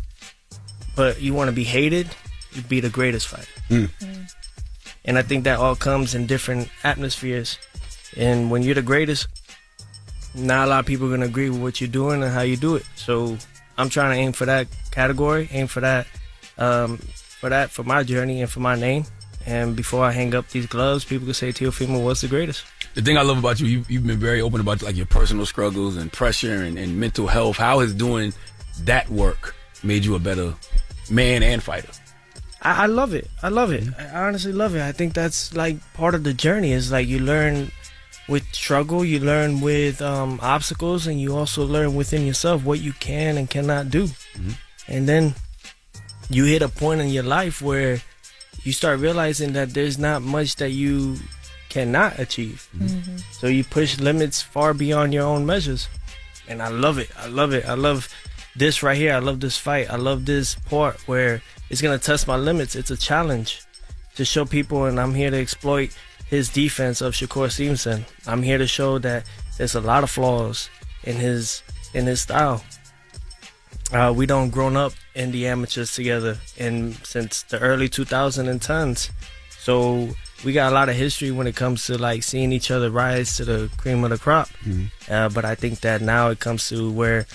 But you want to be hated, you be the greatest fighter. And I think that all comes in different atmospheres. And when you're the greatest, not a lot of people are going to agree with what you're doing and how you do it. So I'm trying to aim for that category, aim for that, for my journey and for my name. And before I hang up these gloves, people can say Teofimo was the greatest.
The thing I love about you, you've been very open about like your personal struggles and pressure and mental health. How has doing that work made you a better man and fighter?
I love it. I love it. I honestly love it. I think that's like part of the journey. Is like you learn with struggle, you learn with obstacles, and you also learn within yourself what you can and cannot do. Mm-hmm. And then you hit a point in your life where you start realizing that there's not much that you cannot achieve. Mm-hmm. So you push limits far beyond your own measures. And I love it. I love it. I love this right here. I love this fight. I love this part where it's going to test my limits. It's a challenge to show people, and I'm here to exploit his defense of Shakur Stevenson. I'm here to show that there's a lot of flaws in his style. We don't grown up in the amateurs together since the early 2010s. So we got a lot of history when it comes to like seeing each other rise to the cream of the crop. Mm-hmm. But I think that now it comes to where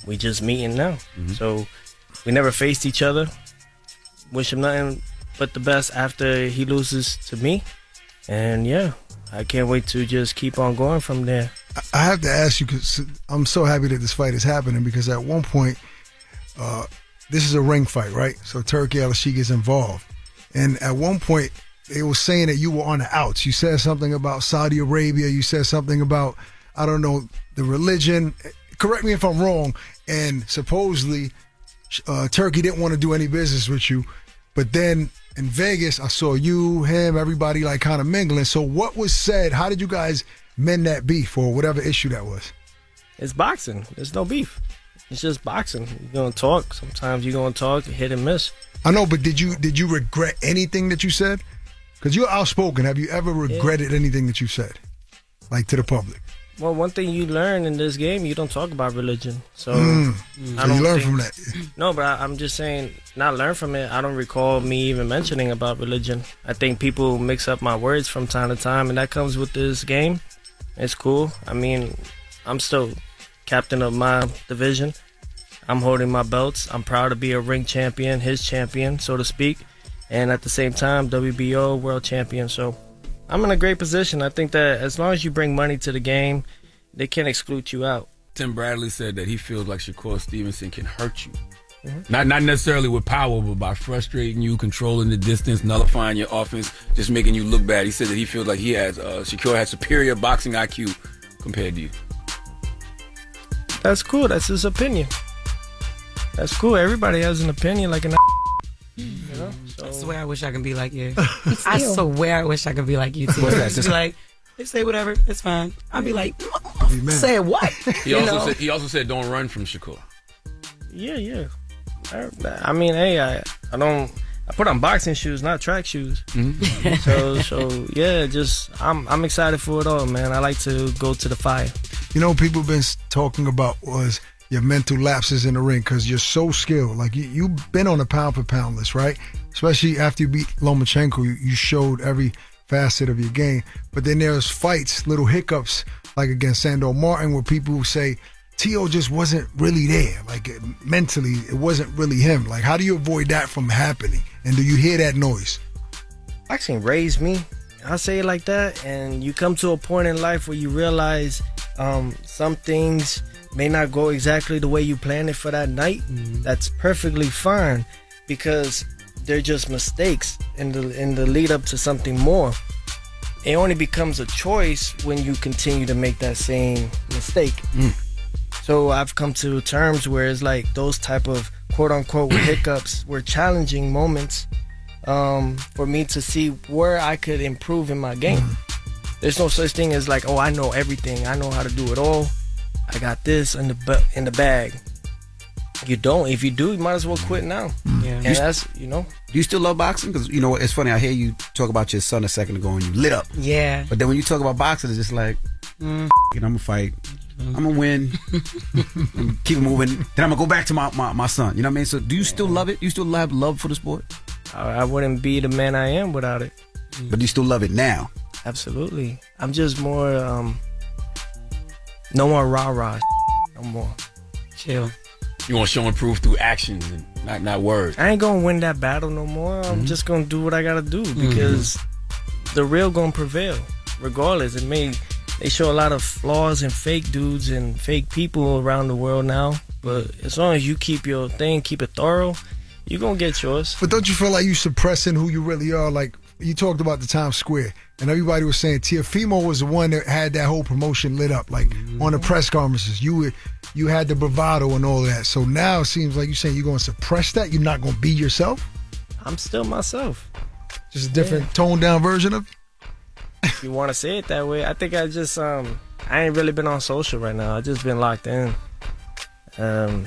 we just meeting now. Mm-hmm. So we never faced each other. Wish him nothing but the best after he loses to me. And yeah, I can't wait to just keep on going from there.
I have to ask you, because I'm so happy that this fight is happening, because at one point, this is a ring fight, right? So Turki Al-Sheikh is involved. And at one point, they were saying that you were on the outs. You said something about Saudi Arabia. You said something about, I don't know, the religion. Correct me if I'm wrong. And supposedly, Turki didn't want to do any business with you. But then in Vegas, I saw you, him, everybody like kind of mingling. So what was said? How did you guys mend that beef or whatever issue that was?
It's boxing. There's no beef. It's just boxing. You're going to talk. Sometimes you're going to talk, hit and miss.
I know, but did you regret anything that you said? Because you're outspoken. Have you ever regretted anything that you said? Like to the public?
Well, one thing you learn in this game, you don't talk about religion. So,
so you learn from that.
No, but I'm just saying, not learn from it. I don't recall me even mentioning about religion. I think people mix up my words from time to time, and that comes with this game. It's cool. I mean, I'm still captain of my division. I'm holding my belts. I'm proud to be a ring champion, his champion, so to speak. And at the same time, WBO world champion. So I'm in a great position. I think that as long as you bring money to the game, they can't exclude you out.
Tim Bradley said that he feels like Shakur Stevenson can hurt you. Mm-hmm. Not necessarily with power, but by frustrating you, controlling the distance, nullifying your offense, just making you look bad. He said that he feels like Shakur has superior boxing IQ compared to you.
That's cool. That's his opinion. That's cool. Everybody has an opinion, like an you know? So.
I swear I wish I could be like you. I swear I wish I could be like you too.
What's that?
Just be like, they say whatever, it's fine. I'd be like, say what?
He also said don't run from Shakur.
Yeah. I mean, hey, I put on boxing shoes, not track shoes. Mm-hmm. so yeah, just I'm excited for it all, man. I like to go to the fire.
You know, people been talking about was your mental lapses in the ring, because you're so skilled. Like you've been on a pound for pound list, right? Especially after you beat Lomachenko, you showed every facet of your game. But then there's fights, little hiccups, like against Sandor Martin, where people say Tio just wasn't really there. Like mentally, it wasn't really him. Like, how do you avoid that from happening? And do you hear that noise?
Boxing raised me. I'll say it like that. And you come to a point in life where you realize some things may not go exactly the way you planned it for that night. Mm-hmm. That's perfectly fine, because they're just mistakes in the lead up to something more. It only becomes a choice when you continue to make that same mistake. So I've come to terms where it's like those type of quote unquote hiccups were challenging moments for me to see where I could improve in my game. There's no such thing as like, oh, I know everything. I know how to do it all. I got this in the bag. You don't. If you do, you might as well quit now. Yeah. And that's, you know.
Do you still love boxing? Because, you know, it's funny. I hear you talk about your son a second ago and you lit up.
Yeah.
But then when you talk about boxing, it's just like, I'm going to fight. I'm going to win. And keep moving. Then I'm going to go back to my son. You know what I mean? So do you still love it? You still have love for the sport?
I wouldn't be the man I am without it.
But do you still love it now?
Absolutely. I'm just more... No more rah-rah. No more.
Chill.
You want to show and prove through actions and not words.
I ain't gonna win that battle no more. I'm just gonna do what I gotta do because the real gonna prevail, regardless. They show a lot of flaws and fake dudes and fake people around the world now. But as long as you keep your thing, keep it thorough, you're gonna get yours.
But don't you feel like you suppressing who you really are? Like you talked about the Times Square, and everybody was saying Teofimo was the one that had that whole promotion lit up. Like on the press conferences, you had the bravado and all that. So now it seems like you're saying you're gonna suppress that. You're not gonna be yourself.
I'm still myself.
Just a different toned down version of you.
If you want to say it that way, I think I just I ain't really been on social right now. I just been locked in. I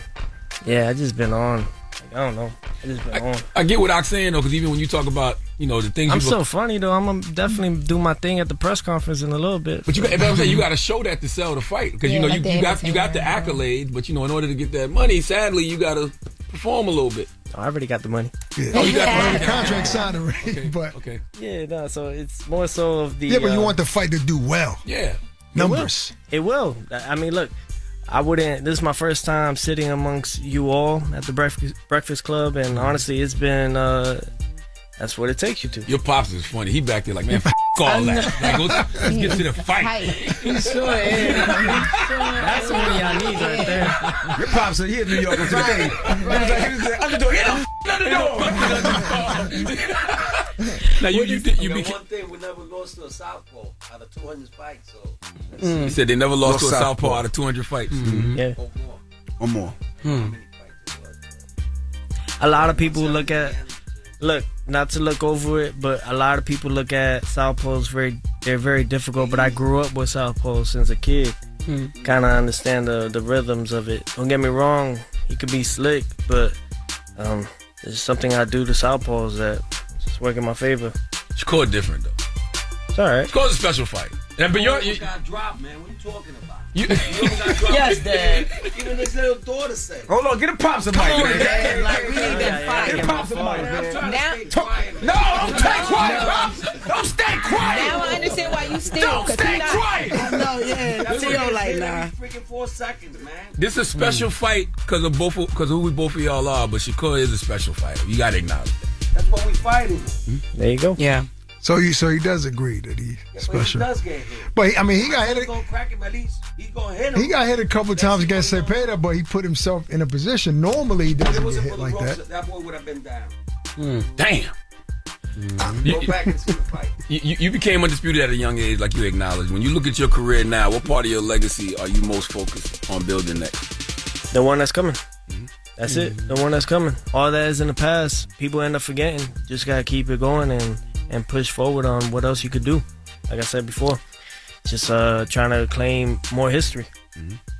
just been on. Like, I don't know. I just been on.
I get what Oc's saying though, because even when you talk about the things
I'm so funny though. I'm gonna definitely do my thing at the press conference in a little bit.
But I'm saying you got to show that to sell the fight because you got the accolades, but in order to get that money, sadly you got to perform a little bit.
I already got the money.
Yeah. Oh, you got the contract signed already. But
okay.
Yeah, no. So it's more so of the.
Yeah, but you want the fight to do well.
Yeah.
Numbers.
It will. I mean, look. I wouldn't. This is my first time sitting amongst you all at the Breakfast Club, and honestly, it's been. That's what it takes you to.
Your pops is funny. He back there like, man, all that. Like, let's get to the fight.
He sure is.
That's one of y'all needs right there.
Your pops are here in New York. Right.
Now you
one thing, we never lost to a southpaw out of 200 fights. So
he said they never lost to a southpaw out of 200 fights.
Yeah,
or more.
A lot of people look, not to look over it, but a lot of people look at southpaws they're very difficult. But I grew up with southpaws since a kid. Kind of understand the rhythms of it. Don't get me wrong, he could be slick, but there's something I do to southpaws that just work in my favor.
Shakur different though.
It's all right.
Shakur's a special fight. But
you got dropped, man. What are you talking about?
You
got dropped.
Yes, Dad.
Even his little daughter said.
Hold on, get a pops a mic, man.
Like, we need that fight.
Get a pops a mic, man.
No, don't stay quiet. Don't stay quiet.
Now I understand why you still.
Don't stay quiet.
I know, yeah. Tio like, nah.
Freaking 4 seconds, man.
This is a special fight because of who both of y'all are, but Shakur is a special fighter. You gotta acknowledge that.
That's what we fighting.
There you go.
Yeah.
So he does agree that he's special.
But he does get hit.
But I mean, he got hit.
He's gonna crack him at least. He's gonna hit him.
He got hit a couple times against Cepeda, but he put himself in a position. Normally, he doesn't get hit like that.
That boy would have been down.
Damn.
Go back and see the fight.
You became undisputed at a young age, like you acknowledged. When you look at your career now, what part of your legacy are you most focused on building next?
The one that's coming. That's it. The one that's coming. All that is in the past. People end up forgetting. Just gotta keep it going and push forward on what else you could do. Like I said before, just trying to claim more history.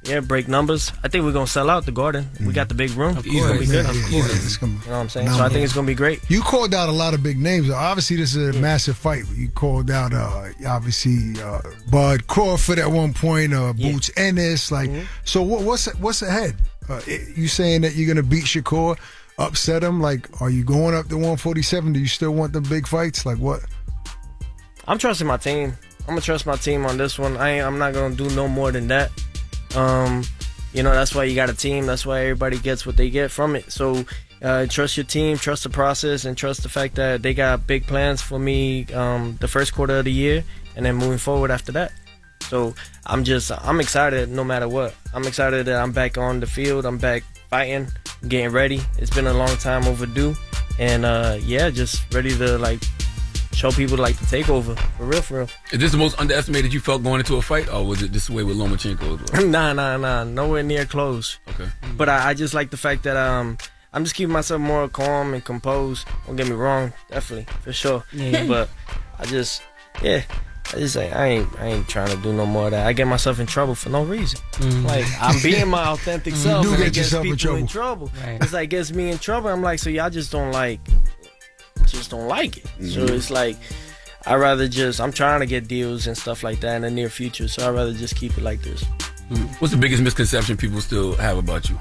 Yeah, break numbers. I think we're gonna sell out the Garden. We got the big room. It's gonna be good.
You know what
I'm saying? So I think it's gonna be great.
You called out a lot of big names. Obviously, this is a massive fight. You called out obviously Bud Crawford at one point, Boots Ennis. Like, so what's ahead? You saying that you're gonna beat Shakur, upset him? Like, are you going up to 147? Do you still want the big fights? Like, what?
I'm trusting my team. I'm gonna trust my team on this one. I'm not gonna do no more than that. That's why you got a team. That's why everybody gets what they get from it. So trust your team, trust the process, and trust the fact that they got big plans for me the first quarter of the year, and then moving forward after that. So I'm excited no matter what. I'm excited that I'm back on the field. I'm back fighting, getting ready. It's been a long time overdue, and just ready to show people the takeover for real.
Is this the most underestimated you felt going into a fight, or was it this way with Lomachenko?
Nah, nowhere near close.
Okay,
but I just like the fact that I'm just keeping myself more calm and composed. Don't get me wrong, definitely for sure. Yeah. But I just say I ain't trying to do no more of that. I get myself in trouble for no reason. Like, I'm being my authentic self, and it gets people in trouble. Right. It's like gets me in trouble. I'm like, so y'all just don't like it. So it's like I'm trying to get deals and stuff like that in the near future. So I'd rather just keep it like this.
What's the biggest misconception people still have about you?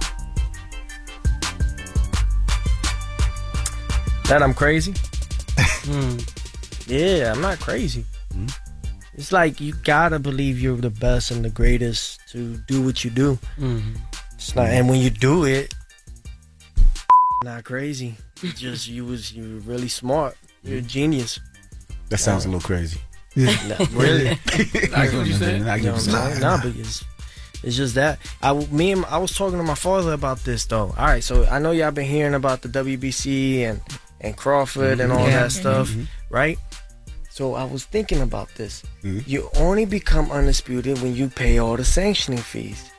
That I'm crazy. Yeah, I'm not crazy. It's like you gotta believe you're the best and the greatest to do what you do. It's not, and when you do it, not crazy. You were really smart. You're a genius.
That sounds a little crazy.
Yeah, really.
I get what you said.
Nah, but it's just that. I was talking to my father about this though. All right, so I know y'all been hearing about the WBC and Crawford and all that stuff, right? So I was thinking about this. You only become undisputed when you pay all the sanctioning fees.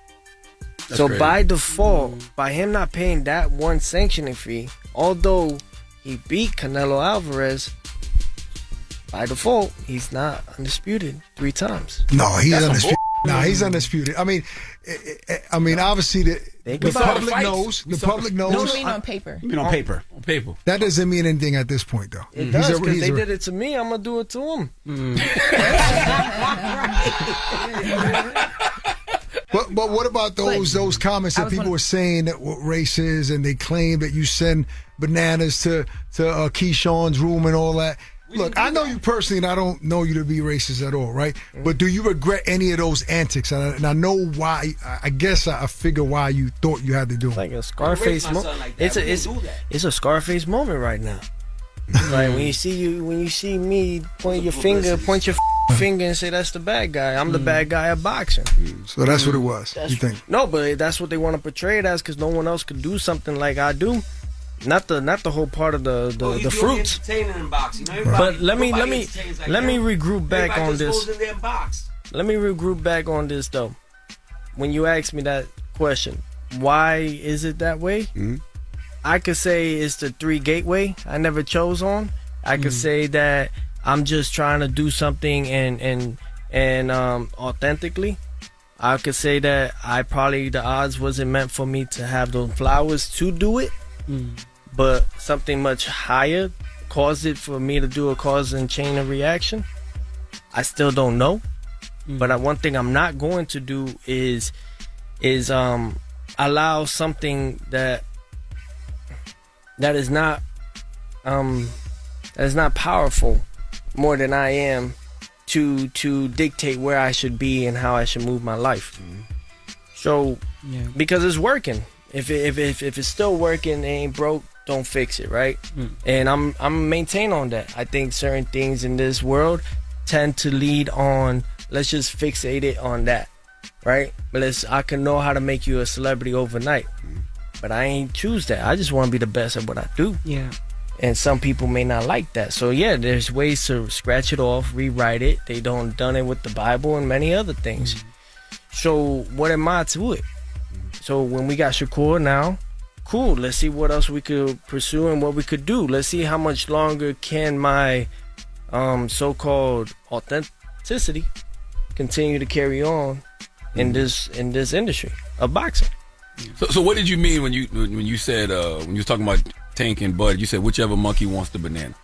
That's so crazy. By default, by him not paying that one sanctioning fee, although he beat Canelo Alvarez, by default, he's not undisputed 3 times.
No, he's undisputed. No, he's undisputed. I mean, obviously the public knows. The public knows.
No, you mean on paper.
You mean on paper?
On paper.
That doesn't mean anything at this point, though.
It does, because they did it to me. I'm gonna do it to him.
But what about those comments that people were saying that were racist, and they claim that you send bananas to Keyshawn's room and all that? Look, I know you personally, and I don't know you to be racist at all, right? But do you regret any of those antics? And I know why. I guess I figure why you thought you had to do it.
Like a Scarface moment. Like it's a Scarface moment right now. Like when you see me point your finger and say that's the bad guy. I'm the bad guy at boxing.
So that's what it was. You think?
No, but that's what they want to portray it as, because no one else could do something like I do. Not the whole part of the fruits.
Entertaining in boxing.
But let me regroup back on this. Let me regroup back on this though. When you ask me that question, why is it that way? I could say it's the 3 gateway I never chose on. I could say that I'm just trying to do something and authentically. I could say that the odds wasn't meant for me to have those flowers to do it. But something much higher caused it for me to do a cause and chain of reaction. I still don't know. But one thing I'm not going to do is allow something that is not powerful more than I am to dictate where I should be and how I should move my life. So because it's working. If it's still working, it ain't broke, don't fix it, right? And I'm maintain on that. I think certain things in this world tend to lead on, let's just fixate it on that, right? But I can know how to make you a celebrity overnight, but I ain't choose that. I just want to be the best at what I do.
Yeah.
And some people may not like that. So yeah, there's ways to scratch it off, rewrite it. They done it with the Bible and many other things. So what am I to it? So when we got Shakur now, cool. Let's see what else we could pursue and what we could do. Let's see how much longer can my so-called authenticity continue to carry on in this industry of boxing.
So what did you mean when you said when you was talking about Tank and Bud? You said whichever monkey wants the banana.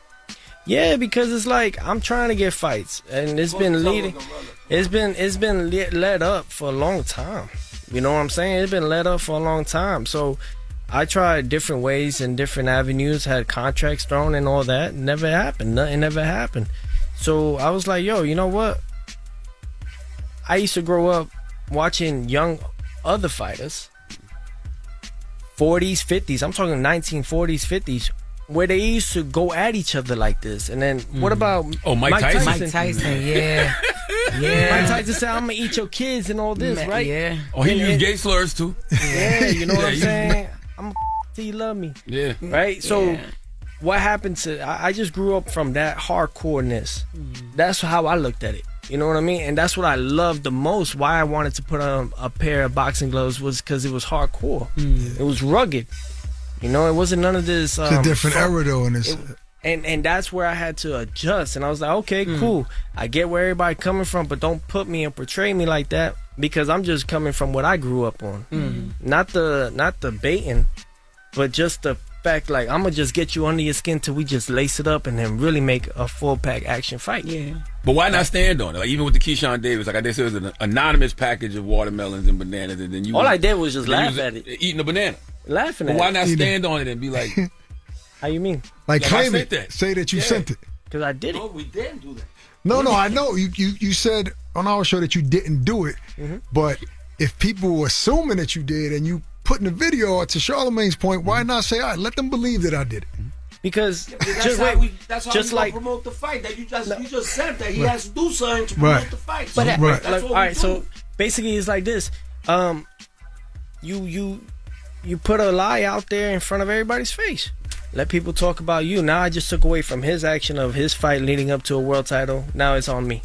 Yeah, because it's like I'm trying to get fights, and it's been led up for a long time. You know what I'm saying? It's been led up for a long time. So I tried different ways and different avenues, had contracts thrown and all that. Never happened. Nothing ever happened. So I was like, yo, you know what? I used to grow up watching young other fighters, 40s, 50s. I'm talking 1940s, 50s, where they used to go at each other like this. And then what about
Mike Tyson?
Mike Tyson, yeah. Yeah.
Mike Tyson said, I'm going to eat your kids and all this, right?
Yeah.
Oh, he used gay slurs too.
Yeah, you know what I'm saying? I'm going to till you love me.
Yeah.
Right? So what happened to... I just grew up from that hardcoreness. That's how I looked at it. You know what I mean? And that's what I loved the most. Why I wanted to put on a pair of boxing gloves was because it was hardcore. It was rugged. You know, it wasn't none of this...
it's a different era, though, in this...
And that's where I had to adjust. And I was like, okay, cool. I get where everybody coming from, but don't put me and portray me like that, because I'm just coming from what I grew up on. Not the baiting, but just the fact, like, I'm going to just get you under your skin till we just lace it up and then really make a full-pack action fight.
Yeah.
But why not stand on it? Like, even with the Keyshawn Davis, like I said, it was an anonymous package of watermelons and bananas, and then you...
All I did was just laugh at it.
Eating a banana.
Laughing at it.
But why not stand on it and be like...
How you mean?
Like claim
I
it.
that.
Say that you sent it.
Because I did it.
No, we didn't do that.
No, I know. You said on our show that you didn't do it, but if people were assuming that you did and you putting the video, to Charlamagne's point, why not say, all right, let them believe that I did it?
Because
that's how
just
we
like
promote the fight. That you just said that he has to do something to promote the fight. So
But
that's what
all right, so basically it's like this. You put a lie out there in front of everybody's face. Let people talk about you. Now I just took away from his action of his fight leading up to a world title. Now it's on me.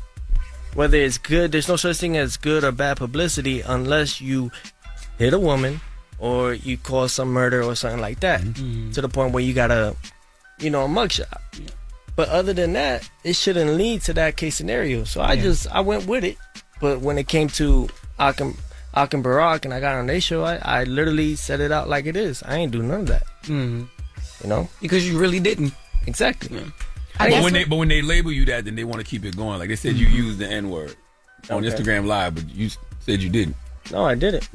Whether it's good, there's no such thing as good or bad publicity unless you hit a woman or you cause some murder or something like that, to the point where you got a mugshot. But other than that, it shouldn't lead to that case scenario. So I went with it. But when it came to Akim Barak and I got on their show, I literally said it out like it is. I ain't do none of that. You know?
Because you really didn't.
Exactly.
Yeah.
But when they label you that, then they want to keep it going. Like they said, you used the N-word on Instagram Live, but you said you didn't.
No, I didn't.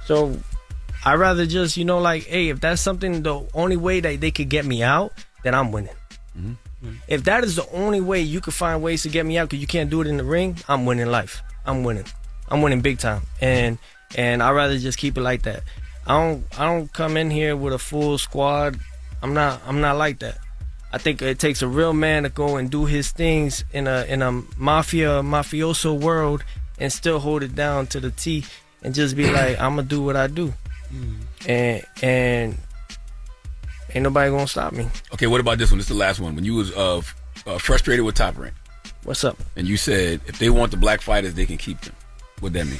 So I'd rather just, hey, if that's something, the only way that they could get me out, then I'm winning. If that is the only way you could find ways to get me out because you can't do it in the ring, I'm winning life. I'm winning big time. And I'd rather just keep it like that. I don't come in here with a full squad. I'm not like that. I think it takes a real man to go and do his things in a mafioso world and still hold it down to the T and just be like, I'm gonna do what I do. And ain't nobody gonna stop me.
Okay, what about this one? This is the last one. When you was frustrated with Top Rank.
What's up?
And you said if they want the black fighters, they can keep them. What'd that mean?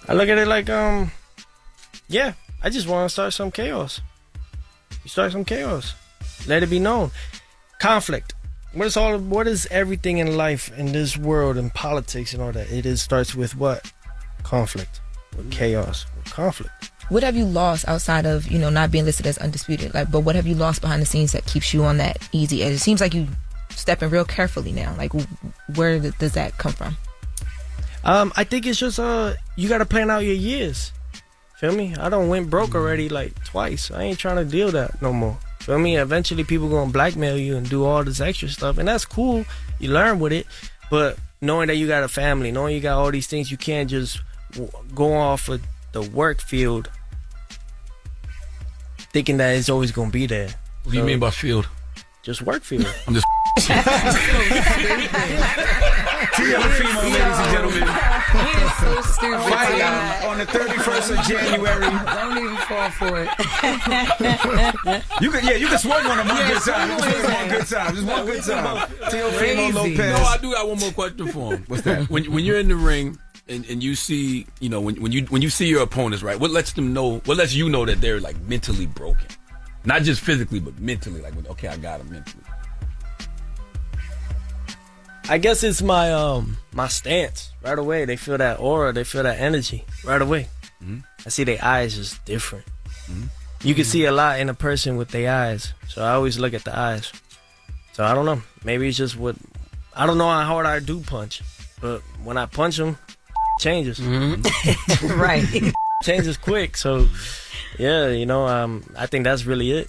I look at it like, I just want to start some chaos. You start some chaos. Let it be known. Conflict. What is everything in life, in this world, in politics and all that? It starts with what? Conflict. With chaos. With conflict.
What have you lost outside of, not being listed as undisputed? But what have you lost behind the scenes that keeps you on that easy edge? It seems like you stepping real carefully now. Like, where does that come from?
I think it's just you got to plan out your years. Feel me? I done went broke already like twice. I ain't trying to deal that no more. Feel me? Eventually people gonna blackmail you and do all this extra stuff, and that's cool. You learn with it, but knowing that you got a family, knowing you got all these things, you can't just go off of the work field thinking that it's always gonna be there.
What do you mean by field?
Just work field.
I'm just
Teofimo, ladies and gentlemen.
He is so stupid.
Fighting on the 31st of January.
Don't even fall for it.
You can swing on him one good time. Just one good time. Teofimo Lopez.
No, I do got one more question for him. What's that? When you're in the ring and you see, when you see your opponents, right? What lets you know that they're like mentally broken, not just physically, but mentally? Like, okay, I got them mentally.
I guess it's my my stance right away. They feel that aura, they feel that energy right away. I see their eyes is different. You can see a lot in a person with their eyes, so I always look at the eyes. So I don't know. Maybe it's just I don't know how hard I do punch, but when I punch them, changes.
Right.
Changes quick. So yeah, I think that's really it.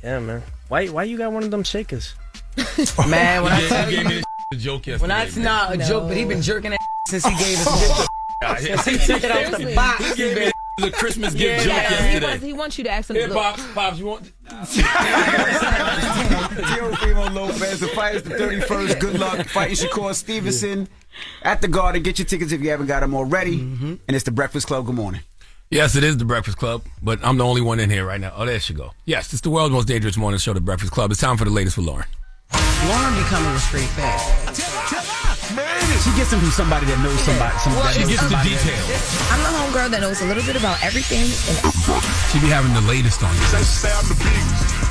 Yeah, man. Why you got one of them shakers?
Man, when I tell you.
A joke yesterday.
It's not a joke, but he been jerking that since he gave us since he took it out the box.
He gave me a Christmas gift joke yesterday.
He wants you to ask him.
Here, Pops, you want?
Teofimo Lopez, the fight is the 31st. Good luck fighting Shakur Stevenson at the Garden. Get your tickets if you haven't got them already. And it's the Breakfast Club. Good morning.
Yes, it is the Breakfast Club, but I'm the only one in here right now. Oh, there she go. Yes, it's the world's most dangerous morning show, the Breakfast Club. It's time for the latest with Loren.
Loren becoming a straight fast.
She gets them from somebody that knows somebody.
She gets the details.
I'm the homegirl that knows a little bit about everything.
She be having the latest on you.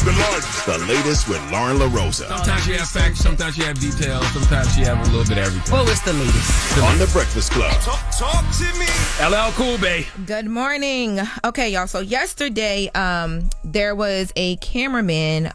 The latest with Loren LoRosa.
Sometimes she have facts, sometimes she have details, sometimes she have a little bit of everything.
Well, it's the latest.
On the Breakfast Club.
Talk to me. LL Cool Bay.
Good morning. Okay, y'all. So yesterday, there was a cameraman.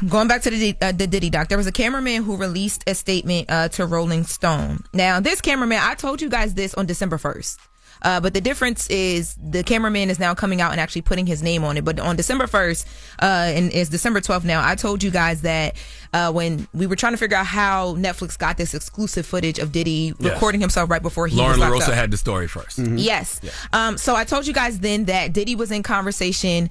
Going back to the Diddy doc, there was a cameraman who released a statement to Rolling Stone. Now, this cameraman, I told you guys this on December 1st. But the difference is the cameraman is now coming out and actually putting his name on it. But on December 1st, and it's December 12th now, I told you guys that when we were trying to figure out how Netflix got this exclusive footage of Diddy recording himself right before he
Loren
was locked
LoRosa
up.
had the story first.
Yes. So I told you guys then that Diddy was in conversation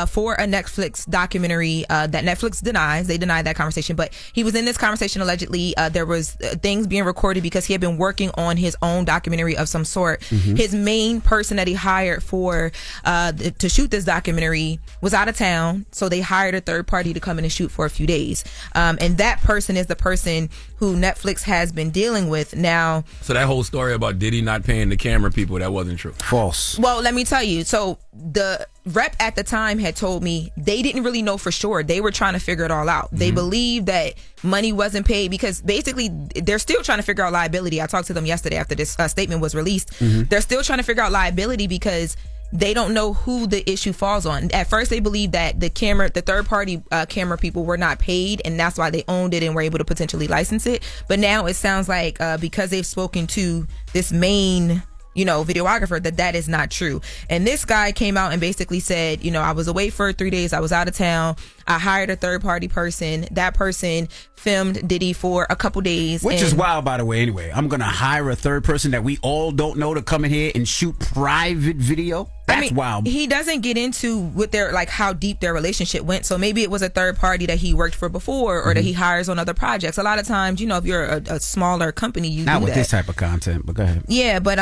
for a Netflix documentary that Netflix denies. They denied that conversation, but he was in this conversation allegedly. There was things being recorded because he had been working on his own documentary of some sort. His main person that he hired for to shoot this documentary was out of town, so they hired a third party to come in and shoot for a few days. And that person is the person who Netflix has been dealing with now.
So that whole story about Diddy not paying the camera people, that wasn't true.
False.
Well, let me tell you. So the rep at the time had told me they didn't really know for sure. They were trying to figure it all out. They believed that money wasn't paid because basically they're still trying to figure out liability. I talked to them yesterday after this statement was released. They're still trying to figure out liability because they don't know who the issue falls on. At first, they believed that the third-party camera people were not paid, and that's why they owned it and were able to potentially license it. But now it sounds like because they've spoken to this main videographer, that is not true. And this guy came out and basically said, I was away for 3 days. I was out of town. I hired a third-party person. That person filmed Diddy for a couple days.
Which is wild, by the way, anyway. I'm going to hire a third person that we all don't know to come in here and shoot private video? That's wild.
He doesn't get into with their how deep their relationship went. So maybe it was a third party that he worked for before or that he hires on other projects. A lot of times, if you're a smaller company, you
not
do
with
that.
this type of content, but go ahead.
Yeah, but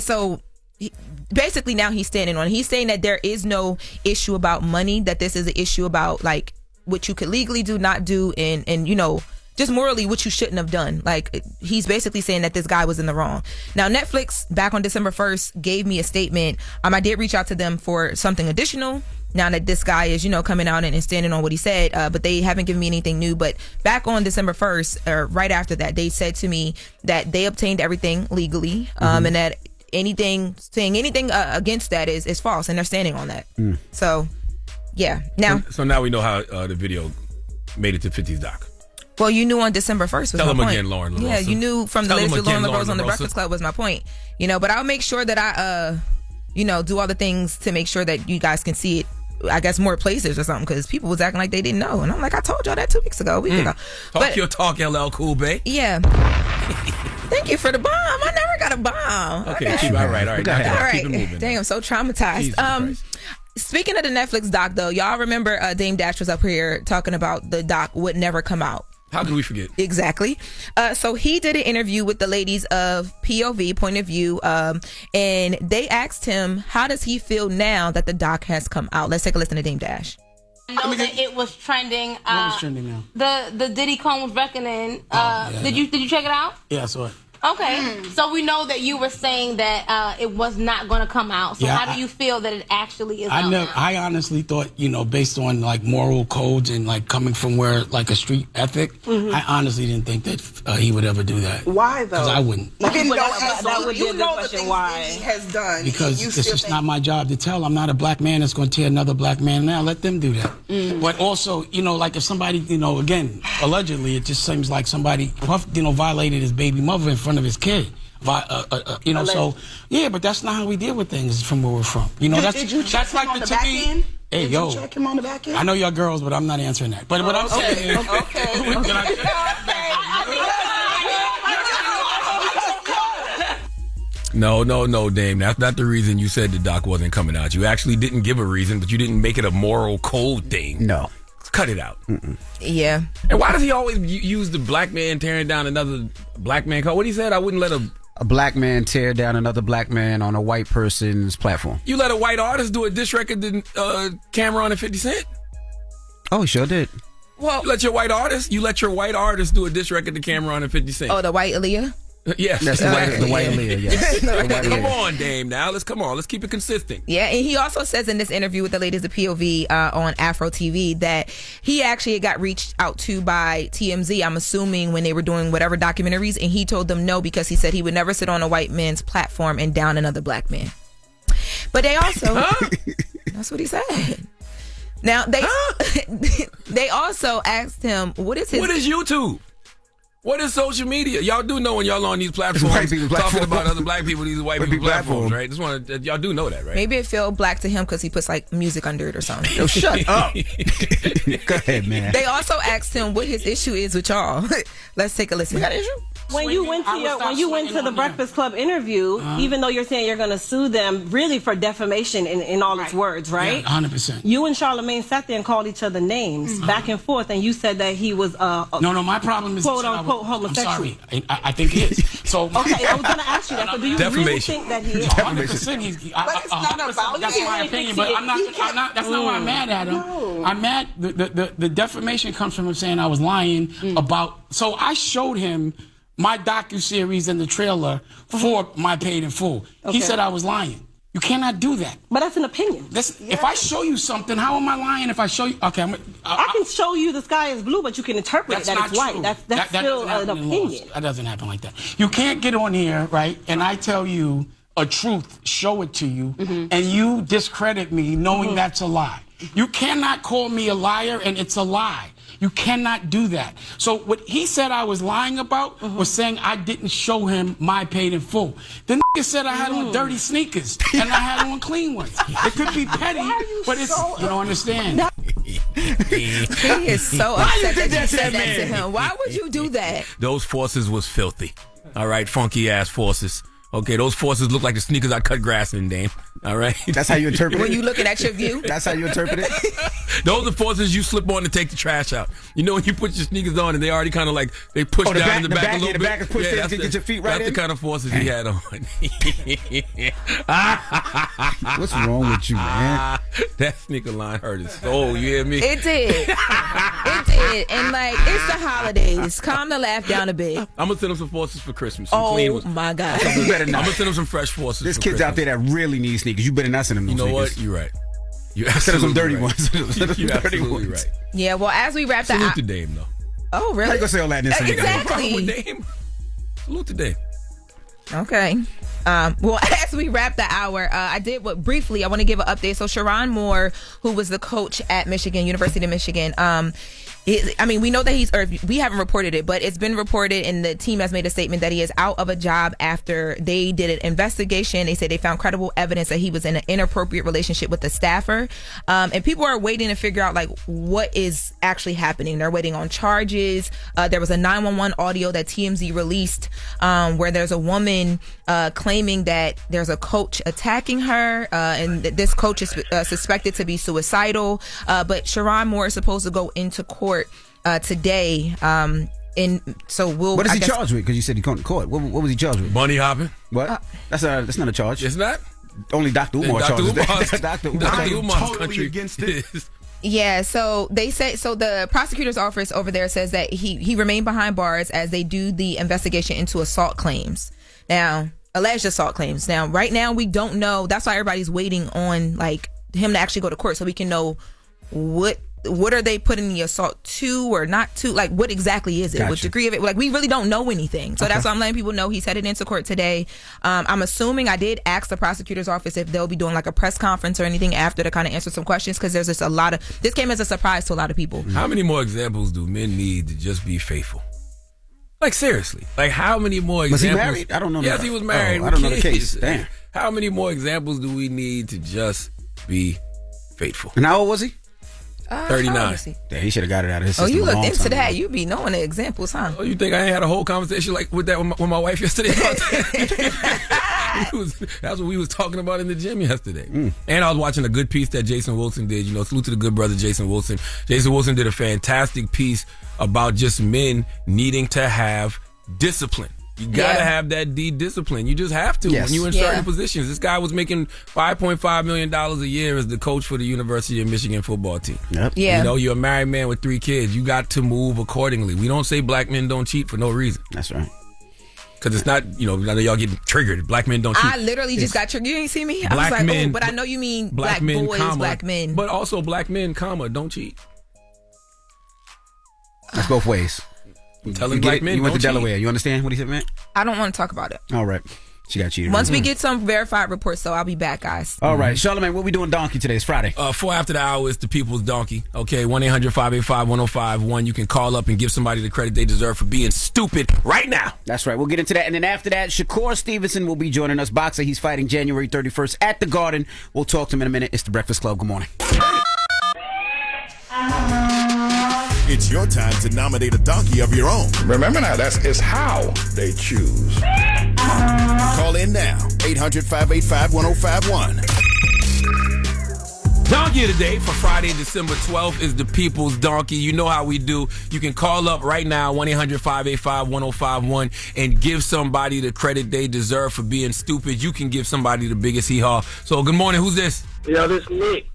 so basically now he's standing on. He's saying that there is no issue about money, that this is an issue about what you could legally do, not do, and just morally what you shouldn't have done. He's basically saying that this guy was in the wrong. Now, Netflix, back on December 1st, gave me a statement. I did reach out to them for something additional now that this guy is, coming out and standing on what he said, but they haven't given me anything new. But back on December 1st, or right after that, they said to me that they obtained everything legally, and that saying anything against that is false, and they're standing on that. So, yeah.
Now we know how the video made it to 50's doc.
Well, you knew on December 1st was
Tell
my
him
point.
again, Loren LoRosa.
Yeah, you knew from the latest with Loren LoRosa on the Breakfast Club was my point. But I'll make sure that I, do all the things to make sure that you guys can see it, I guess, more places or something, because people was acting like they didn't know. And I'm like, I told y'all that 2 weeks ago, a week ago.
Talk your talk, LL Cool Bay.
Yeah. Thank you for the bomb. I never got a bomb.
Okay. All right.
All right.
Keep it moving.
Dang, I'm so traumatized. Speaking of the Netflix doc, though, y'all remember Dame Dash was up here talking about the doc would never come out.
How could we forget?
Exactly. So he did an interview with the ladies of POV, Point of View, and they asked him, how does he feel now that the doc has come out? Let's take a listen to Dame Dash.
I know that it was trending.
What was trending now?
The Diddy Combs Reckoning. Did you check it out?
Yeah, I saw it.
Okay, so we know that you were saying that it was not going to come out. So how do you feel that it actually is out now?
I honestly thought, based on moral codes and coming from where a street ethic, I honestly didn't think that he would ever do that.
Why though?
Because I wouldn't.
That would be a good question. Why? He has done.
Because it's just not my job to tell. I'm not a black man that's going to tear another black man down. Let them do that. But also, if somebody, again, allegedly, it just seems like somebody, violated his baby mother in front of his kid. So yeah, but that's not how we deal with things from where we're from.
Did you check him on the back end?
Hey,
Did you check him on the back end?
I know y'all girls, but I'm not answering that. But what I'm saying is,
No, Dame. That's not the reason you said the doc wasn't coming out. You actually didn't give a reason, but you didn't make it a moral code thing.
No.
Cut it out.
Yeah.
And why does he always use the black man tearing down another black man? What he said, I wouldn't let
a black man tear down another black man on a white person's platform.
You let a white artist do a diss record to Cameron and 50 Cent?
Oh, he sure did.
Well, you let your white artist do a diss record to Cameron and 50 Cent.
Oh, the white Aaliyah?
Yes,
that's the white Aaliyah. Yes.
Come on, Dame. Now let's keep it consistent.
Yeah, and he also says in this interview with the ladies of POV on Afro TV that he actually got reached out to by TMZ. I'm assuming when they were doing whatever documentaries, and he told them no because he said he would never sit on a white man's platform and down another black man. But they also, that's what he said. Now they also asked him, what is YouTube?
What is social media? Y'all do know when y'all on these platforms talking about other black people, these white people platforms, right? Y'all do know that, right?
Maybe it feel black to him because he puts like music under it or something.
Yo, shut up. Go ahead, man.
They also asked him what his issue is with y'all. Let's take a listen.
We got an issue?
When you went to the Breakfast Club interview, even though you're saying you're going to sue them really for defamation in all its words, right?
Yeah, 100%.
You and Charlamagne sat there and called each other names back and forth, and you said that he was
no, my problem is
quote unquote homosexual.
I'm sorry, I think he is. So
okay, I was going to ask you that, but do you really think that he is?
100% he's. But it's not about that's my opinion, but I'm not. That's not why I'm mad at him. No. I'm mad. The defamation comes from him saying I was lying about. So I showed him my docuseries and the trailer for my Paid in Full. Okay. He said I was lying. You cannot do that.
But that's an opinion.
If I show you something, how am I lying if I show you? Okay,
I can show you the sky is blue, but you can interpret it that it's white. That's still an opinion.
That doesn't happen like that. You can't get on here, right, and I tell you a truth, show it to you, and you discredit me knowing that's a lie. You cannot call me a liar, and it's a lie. You cannot do that. So what he said I was lying about was saying I didn't show him my Paid in Full. The nigga said I had on dirty sneakers and I had on clean ones. It could be petty, but it's you don't understand.
He is so upset that you said that to him. Why would you do that?
Those forces was filthy. All right, funky ass forces. Okay, those forces look like the sneakers I cut grass in, Dame. All right?
That's how you interpret it?
When you looking at your view?
That's how you interpret it?
Those are forces you slip on to take the trash out. You know when you put your sneakers on and they already kind of like, they push down in the back a little bit?
The back is pushed in to get your feet right in?
That's the kind of forces he had on.
What's wrong with you, man?
That sneaker line hurt his soul, you hear me?
It did. It did. And like, it's the holidays. Calm the laugh down a bit.
I'm going to send him some forces for Christmas. Some clean ones.
My God.
I'm going to send him some fresh forces.
There's kids out there that really need sneakers. You better not send them those
sneakers. You know what? You're right. You send them some dirty ones. You're absolutely right.
Yeah, well, as we wrap that
up. Salute to Dame, though.
Oh, really?
How you going to say all that in this
Exactly.
Dame. Salute to Dame.
Okay. Well, as we wrap the hour, I want to give an update. So Sharon Moore, who was the coach at Michigan, University of Michigan, we know that we haven't reported it, but it's been reported and the team has made a statement that he is out of a job after they did an investigation. They said they found credible evidence that he was in an inappropriate relationship with a staffer. And people are waiting to figure out like what is actually happening. They're waiting on charges. There was a 911 audio that TMZ released where there's a woman claiming that there's a coach attacking her and that this coach is suspected to be suicidal. But Sharon Moore is supposed to go into court today. What is he charged with?
Because you said he couldn't court. What was he charged with?
Bunny hopping.
What? That's not a charge.
It's not.
Only Dr. Umar charges that.
Dr. Umar's
totally
country
against it.
Yeah, so they say the prosecutor's office over there says that he remained behind bars as they do the investigation into assault claims. Now, alleged assault claims. Now, right now we don't know. That's why everybody's waiting on like him to actually go to court so we can know what are they putting the assault to or not to? Like, what exactly is it? Gotcha. What degree of it? Like, we really don't know anything. So that's why I'm letting people know he's headed into court today. I'm assuming I did ask the prosecutor's office if they'll be doing like a press conference or anything after to kind of answer some questions because there's just a lot of this came as a surprise to a lot of people.
How many more examples do men need to just be faithful? Like, seriously. Like, how many more examples?
Was he married? I don't know.
Yes, he was married.
I don't know the case. Damn.
How many more examples do we need to just be faithful?
And how old was he?
39.
He should have got it out of his system.
You looked into that. You be knowing the examples, huh?
Oh, you think I ain't had a whole conversation like with that with my wife yesterday? That's what we was talking about in the gym yesterday. And I was watching a good piece that Jason Wilson did. You know, salute to the good brother Jason Wilson. Jason Wilson did a fantastic piece about just men needing to have discipline. You gotta have that discipline. You just have to when you're in certain positions. This guy was making $5.5 million a year as the coach for the University of Michigan football team.
Yep.
Yeah.
You know, you're a married man with 3 kids. You got to move accordingly. We don't say black men don't cheat for no reason.
That's right.
Because it's not, you know, I know y'all getting triggered. Black men don't cheat.
I literally just got triggered. You ain't see me? I
black
was like,
men,
but I know you mean black
men,
boys,
comma,
black men.
But also black men, comma, don't cheat.
That's both ways.
Telling black men
you went to
don't cheat.
Delaware. You understand what he said, man?
I don't want to talk about it.
All right. She got cheated.
Once we get some verified reports, so I'll be back, guys.
All right, Charlamagne, what we doing donkey today? It's Friday.
4 after the hour is the people's donkey. Okay, 1-800-585-1051. You can call up and give somebody the credit they deserve for being stupid right now.
That's right. We'll get into that. And then after that, Shakur Stevenson will be joining us. Boxer, he's fighting January 31st at the Garden. We'll talk to him in a minute. It's the Breakfast Club. Good morning.
It's your time to nominate a donkey of your own.
Remember now, it's how they choose.
Call in now, 800-585-1051.
Donkey of the day for Friday, December 12th is the people's donkey. You know how we do. You can call up right now, 1-800-585-1051, and give somebody the credit they deserve for being stupid. You can give somebody the biggest hee-haw. So, good morning. Who's this?
Yo, this is Nick.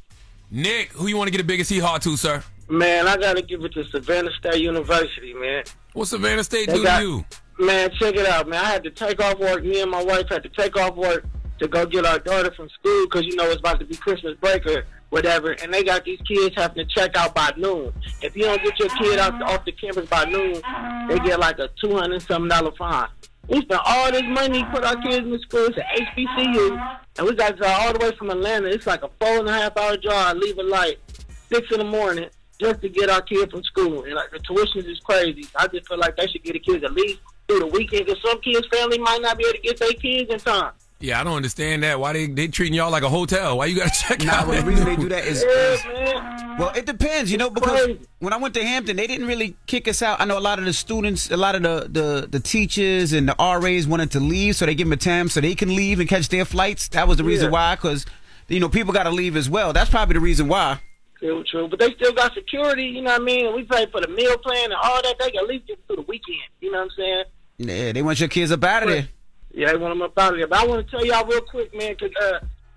Nick, who you want to get the biggest hee-haw to, sir?
Man, I got to give it to Savannah State University, man.
What Savannah State do to you?
Man, check it out, man. I had to take off work. Me and my wife had to take off work to go get our daughter from school because, you know, it's about to be Christmas break or whatever. And they got these kids having to check out by noon. If you don't get your kid off the campus by noon, they get like a $200-something fine. We spent all this money, put our kids in the school. It's an HBCU. And we got to drive all the way from Atlanta. It's like a 4.5-hour drive. Leave at like 6 in the morning. Just to get our kids from school. And like the tuitions is crazy. I just feel like they should get the kids at least through the weekend because some kids' family might not be able to get their kids in time.
Yeah, I don't understand that. Why they treating y'all like a hotel? Why you got to check out?
The reason they do that is,
man.
Well, it depends, you know, because when I went to Hampton, they didn't really kick us out. I know a lot of the students, a lot of the teachers and the RAs wanted to leave, so they give them a time so they can leave and catch their flights. That was the reason why, because, you know, people got to leave as well. That's probably the reason why.
True. But they still got security, you know what I mean? We pay for the meal plan and all that. They can at least get through the weekend, you know what I'm saying?
Yeah, they want your kids up out of there.
Yeah, they want them up out of there. But I want to tell y'all real quick, man, because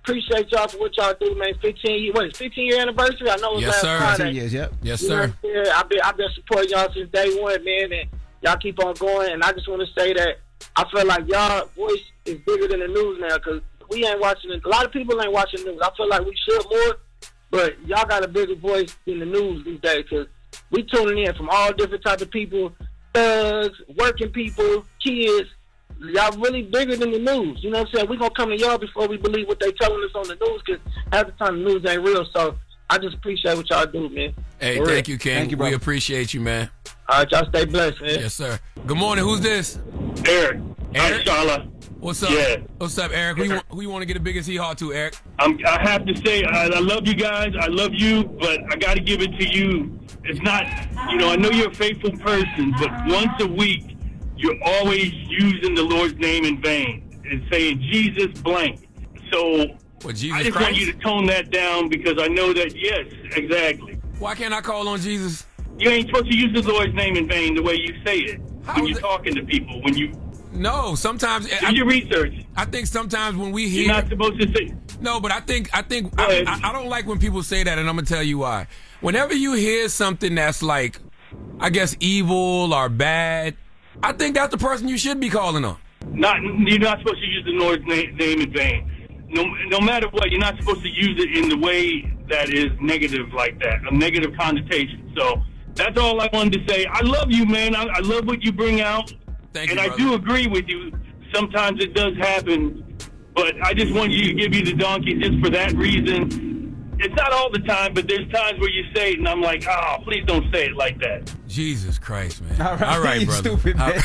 appreciate y'all for what y'all do, man. 15-year anniversary? I know it's last Friday.
15 years, yep.
Yes, sir.
You know, I've been supporting y'all since day one, man, and y'all keep on going. And I just want to say that I feel like y'all voice is bigger than the news now because we ain't watching it. A lot of people ain't watching the news. I feel like we should more. But y'all got a bigger voice in the news these days because we tuning in from all different types of people, thugs, working people, kids. Y'all really bigger than the news. You know what I'm saying? We're going to come to y'all before we believe what they telling us on the news because half the time the news ain't real. So I just appreciate what y'all do, man.
Hey, thank you, King. Thank you, we appreciate you, man.
All right, y'all stay blessed, man.
Yes, sir. Good morning. Who's this?
Eric.
Eric?
Charla.
What's up?
Yeah.
What's up, Eric? Who you want to get the biggest hee-haw to, Eric?
I have to say, I love you guys. I love you, but I got to give it to you. It's not, you know, I know you're a faithful person, but once a week, you're always using the Lord's name in vain and saying Jesus blank. So
Jesus
I just
Christ?
want you to tone that down because I know that, yes, exactly.
Why can't I call on Jesus?
You ain't supposed to use the Lord's name in vain the way you say it when you're talking to people, when you...
No, sometimes
do your research.
I think sometimes when we hear,
you're not supposed to say.
No, but I don't like when people say that, and I'm gonna tell you why. Whenever you hear something that's like, I guess evil or bad, I think that's the person you should be calling on.
You're not supposed to use the Lord's name in vain. No matter what, you're not supposed to use it in the way that is negative like that, a negative connotation. So that's all I wanted to say. I love you, man. I love what you bring out.
Thank you,
I do agree with you. Sometimes it does happen, but I just want you to give you the donkey just for that reason. It's not all the time, but there's times where you say it, and I'm like, oh, please don't say it like that.
Jesus Christ, man.
All right,
brother.
Stupid, man.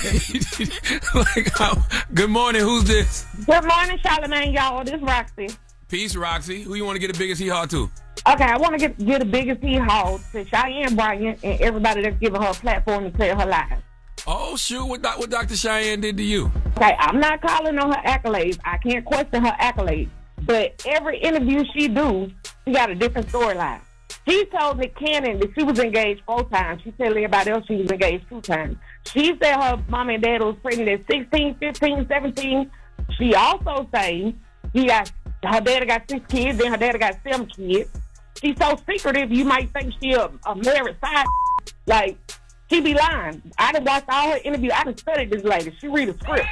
Good morning. Who's this?
Good morning, Charlamagne, y'all. This is Roxy.
Peace, Roxy. Who you want to get the biggest hee-haw to?
Okay, I want to get the biggest hee-haw to Cheyenne Bryant and everybody that's giving her a platform to tell her lies.
Oh, shoot. What Dr. Cheyenne did to you?
Okay, I'm not calling on her accolades. I can't question her accolades. But every interview she do, she got a different storyline. She told Nick Cannon that she was engaged 4 times. She told everybody else she was engaged 2 times. She said her mom and dad was pregnant at 16, 15, 17. She also said her dad got 6 kids, then her dad got 7 kids. She's so secretive, you might think she a married side. Like, she be lying. I done watched all her interviews. I done studied this lady. She read a script.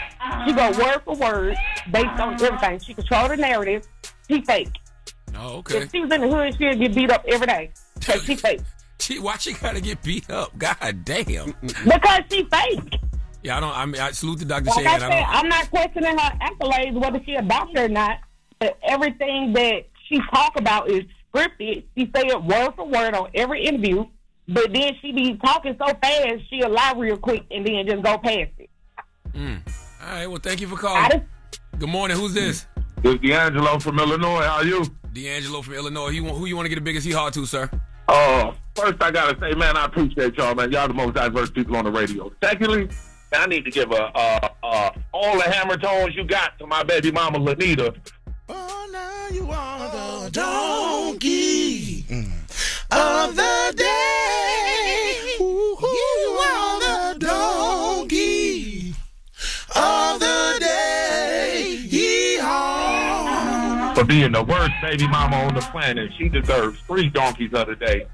She go word for word based on everything. She control the narrative. She fake.
Oh, okay.
If she was in the hood, she'd get beat up every day. Because she fake.
Why she gotta get beat up? God damn.
Because she fake.
Yeah, I salute to Dr.
Like
Shea.
I said, I'm not questioning her accolades, whether she a doctor or not. But everything that she talk about is scripted. She say it word for word on every interview. But then she be talking so fast, she'll lie real quick and then just go past it.
All right, well, thank you for calling. Good morning. Who's this?
It's D'Angelo from Illinois. How are you?
D'Angelo from Illinois. Who you want to get the biggest hee-haw to, sir?
First, I got to say, man, I appreciate y'all, man. Y'all the most diverse people on the radio. Secondly, I need to give all the hammer tones you got to my baby mama, Lanita.
Oh, now you are the donkey of the day. You are the donkey of the day. Yeehaw.
For being the worst baby mama on the planet. She deserves 3 donkeys of the day.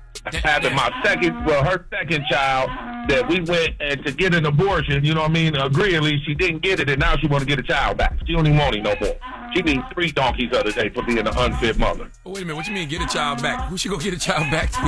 Having her second child, that we went and to get an abortion, you know what I mean? Agreeably, she didn't get it, and now she want to get a child back. She don't even want it no more. She needs 3 donkeys of the day for being an unfit mother.
Oh, wait a minute. What you mean get a child back? Who should go get a child back to?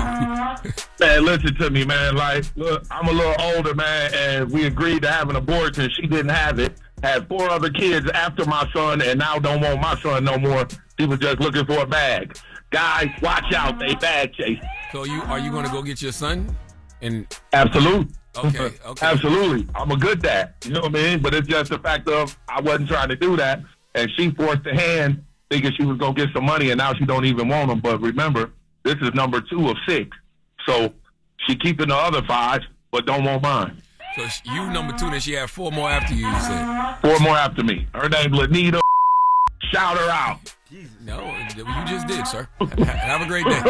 Man, listen to me, man. Like, look, I'm a little older, man, and we agreed to have an abortion. She didn't have it. Had 4 other kids after my son, and now don't want my son no more. She was just looking for a bag. Guys, watch out. They bag chase.
So are you going to go get your son?
Absolutely.
Okay.
Absolutely. I'm a good dad. You know what I mean? But it's just the fact of I wasn't trying to do that, and she forced the hand thinking she was going to get some money, and now she don't even want them. But remember, this is number 2 of 6. So she keeping the other 5, but don't want mine.
So you number 2, then she had 4 more after you said.
4 more after me. Her name Lanita. Shout her out.
No, you just did, sir. Have a great day.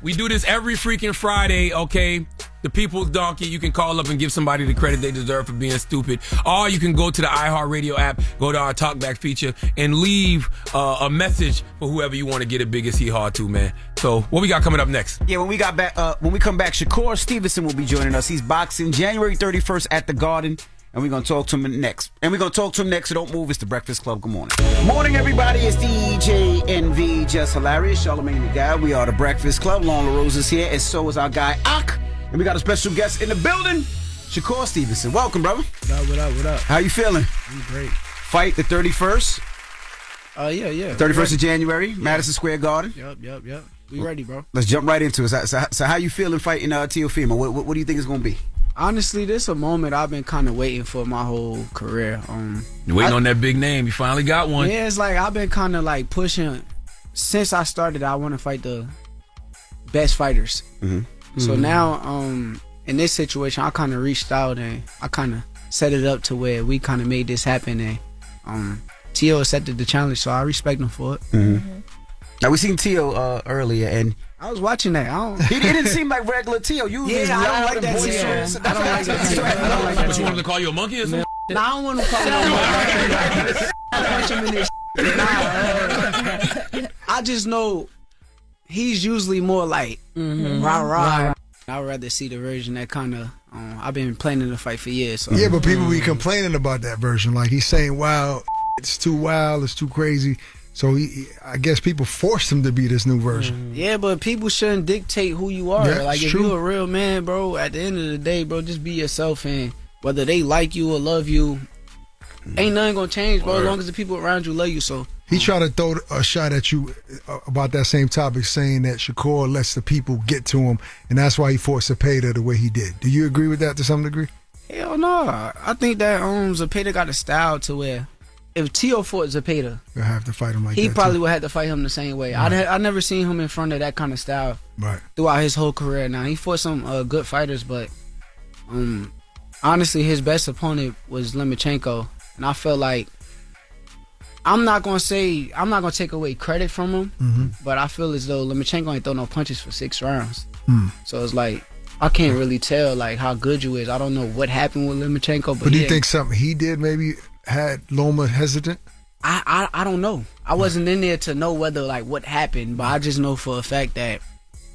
We do this every freaking Friday, okay? The People's Donkey. You can call up and give somebody the credit they deserve for being stupid. Or you can go to the iHeartRadio app, go to our Talkback feature, and leave a message for whoever you want to get a biggest hee-haw to, man. So what we got coming up next?
Yeah, when we come back, Shakur Stevenson will be joining us. He's boxing January 31st at the Garden. And we're going to talk to him next. So don't move. It's the Breakfast Club. Good morning. Morning, everybody. It's DJ NV, Jess Hilarious, Charlamagne the Guy. We are the Breakfast Club. Loren LoRosa's here, and so is our guy, Ak. And we got a special guest in the building, Shakur Stevenson. Welcome, brother.
What up?
How you feeling?
I'm great.
Fight the 31st?
Yeah.
31st of January, Madison Square Garden.
Yep. We ready, bro.
Let's jump right into it. So how you feeling fighting Teofimo? What do you think it's going to be?
Honestly, this is a moment I've been kind of waiting for my whole career.
You're waiting on that big name. You finally got one.
Yeah, it's like I've been kind of like pushing since I started. I want to fight the best fighters. So now, in this situation, I kind of reached out and I kind of set it up to where we kind of made this happen. And Teo accepted the challenge, so I respect him for it.
Now we seen Teo earlier, and
I was watching that.
He didn't seem like regular Teo. You
I don't like that Teo. I don't like that Teo.
But you want him to call you a monkey or something?
No, I don't want him to call me a monkey. I punch him in this. I just know he's usually more like rah. I'd rather see the version that kind of I've been planning to fight for years. So.
Yeah, but people be complaining about that version. Like he's saying, "Wow, it's too wild, it's too crazy." So I guess people forced him to be this new version.
Yeah, but people shouldn't dictate who you are.
Yeah,
like if
true.
you're a real man, bro, at the end of the day, bro, just be yourself, and whether they like you or love you, ain't nothing gonna change, bro. As long as the people around you love you. So
he tried to throw a shot at you about that same topic, saying that Shakur lets the people get to him, and that's why he fought Zepeda the way he did. Do you agree with that to some degree?
Hell no. I think that Zepeda got a style to where if Teo fought Zepeda,
you'll have to fight him like that.
He probably would have to fight him the same way. Right. I never seen him in front of that kind of style throughout his whole career. Now he fought some good fighters, but honestly, his best opponent was Lomachenko, and I felt like I'm not gonna take away credit from him, but I feel as though Lomachenko ain't throw no punches for 6 rounds. So it's like I can't really tell like how good you is. I don't know what happened with Lomachenko,
but do you think something he did maybe had Loma hesitant?
I don't know. I wasn't in there to know whether like what happened, but I just know for a fact that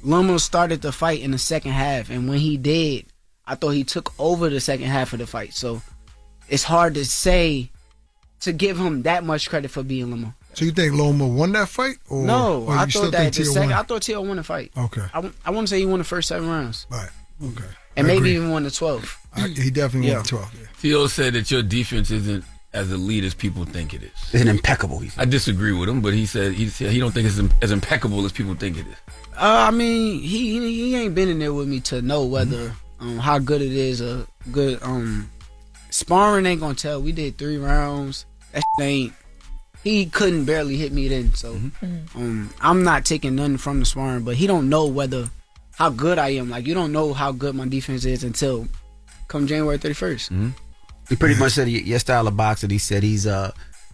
Loma started the fight in the second half, and when he did, I thought he took over the second half of the fight. So it's hard to say to give him that much credit for being Loma.
So you think Loma won that fight? Or,
no,
or
I thought that
I
thought Teo won the fight.
Okay.
I want to say he won the first 7 rounds.
Right. Okay.
And maybe even won the 12th.
He definitely won the 12th. Yeah.
Theo said that your defense isn't as elite as people think it is.
It's impeccable.
I disagree with him, but he said he don't think it's as impeccable as people think it is.
I mean, he ain't been in there with me to know whether how good it is. A good sparring ain't gonna tell. We did 3 rounds. That shit ain't. He couldn't barely hit me then. So I'm not taking nothing from the sparring, but he don't know how good I am. Like, you don't know how good my defense is until come January 31st.
He pretty much said your style of boxing. He said he's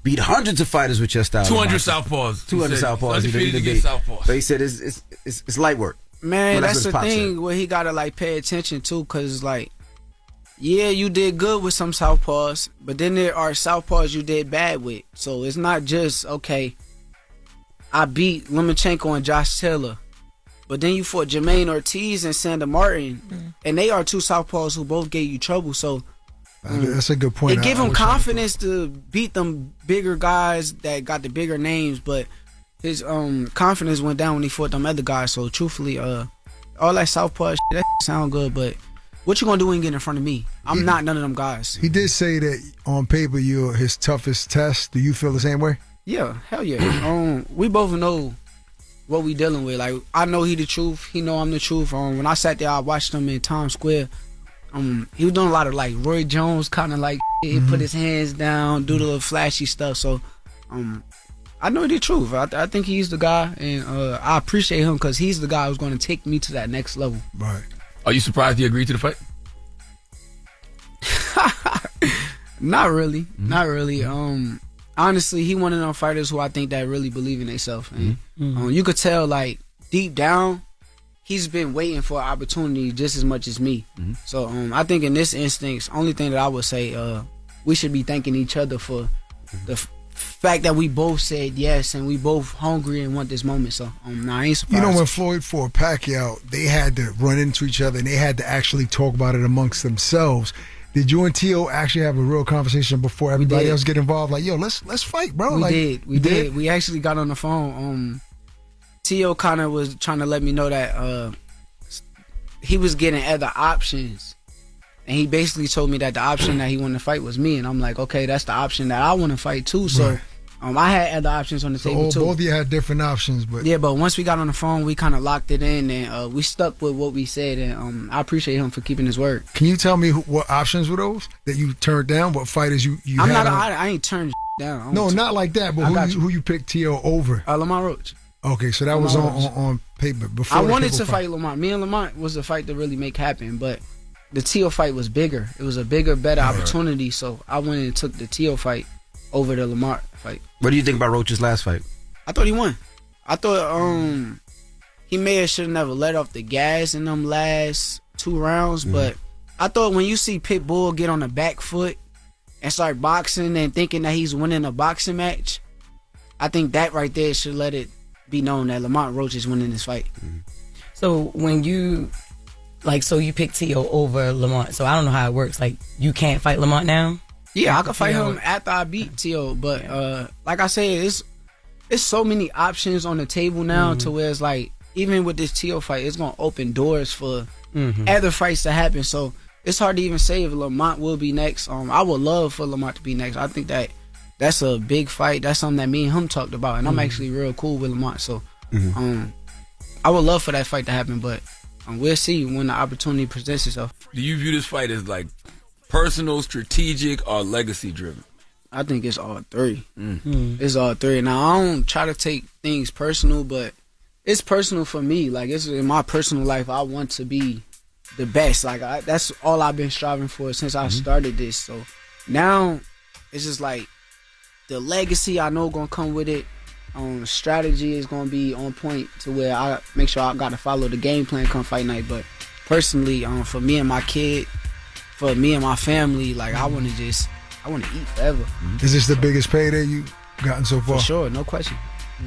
beat hundreds of fighters with your style.
200
of
southpaws.
200 southpaws.
Undefeated against southpaws.
But he said it's light work.
Man,
well,
that's the thing where he gotta like pay attention to, because like, yeah, you did good with some southpaws, but then there are southpaws you did bad with. So it's not just, okay, I beat Lomachenko and Josh Taylor, but then you fought Jermaine Ortiz and Sandor Martin, and they are 2 southpaws who both gave you trouble. So
that's a good point.
It gave him confidence to beat them bigger guys that got the bigger names, but his confidence went down when he fought them other guys. So truthfully, all that southpaw shit, that sound good, but what you gonna do when you get in front of me? I'm not none of them guys.
He did say that on paper you're his toughest test. Do you feel the same way?
Yeah, hell yeah. We both know what we dealing with. Like, I know he the truth. He know I'm the truth. When I sat there, I watched him in Times Square. He was doing a lot of like Roy Jones kind of like he put his hands down, do the little flashy stuff. So, I know the truth. I think he's the guy, and I appreciate him because he's the guy who's going to take me to that next level.
Right.
Are you surprised he agreed to the fight?
Not really. Not really. Honestly, he one of them fighters who I think that really believe in themselves. You could tell, like, deep down, he's been waiting for an opportunity just as much as me. So I think in this instance, only thing that I would say, we should be thanking each other for the fact that we both said yes and we both hungry and want this moment. So I ain't surprised.
You know, when Floyd fought Pacquiao, they had to run into each other and they had to actually talk about it amongst themselves. Did you and Tio actually have a real conversation before everybody else get involved? Like, yo, let's fight, bro.
We did. We actually got on the phone. Tio kind of was trying to let me know that he was getting other options. And he basically told me that the option that he wanted to fight was me. And I'm like, okay, that's the option that I want to fight too. So I had other options on the table too.
Both of you had different options. But
yeah, but once we got on the phone, we kind of locked it in. And we stuck with what we said. And I appreciate him for keeping his word.
Can you tell me what options were those that you turned down? What fighters you had?
I ain't turned down.
No, not like that. But who you picked Tio over?
Lamont Roach.
Okay, so that was on paper. Before
I wanted to fight Lamont. Me and Lamont was a fight to really make happen, but the Tio fight was bigger. It was a bigger, better opportunity, so I went and took the Tio fight over the Lamont fight.
What do you think about Roach's last fight?
I thought he won. I thought he may have should have never let off the gas in them last 2 rounds, but I thought when you see Pitbull get on the back foot and start boxing and thinking that he's winning a boxing match, I think that right there should let it be known that Lamont Roach is winning this fight.
So when you you picked Tio over Lamont, so I don't know how it works. Like, you can't fight Lamont now?
Yeah, I could fight him after I beat Tio, but like I said, it's so many options on the table now to where it's like, even with this Tio fight, it's gonna open doors for other fights to happen. So it's hard to even say if Lamont will be next. I would love for Lamont to be next. I think that's a big fight. That's something that me and him talked about, and I'm actually real cool with Lamont. So I would love for that fight to happen, but we'll see when the opportunity presents itself.
Do you view this fight as like personal, strategic, or legacy driven?
I think it's all three. It's all three. Now, I don't try to take things personal, but it's personal for me. Like, it's in my personal life, I want to be the best. Like, that's all I've been striving for since I started this. So now it's just like the legacy I know gonna come with it. Strategy is gonna be on point to where I make sure I gotta follow the game plan come fight night. But personally, for me and my kid, for me and my family, like, I want to eat forever.
Is this the biggest payday you gotten so far?
For sure, no question.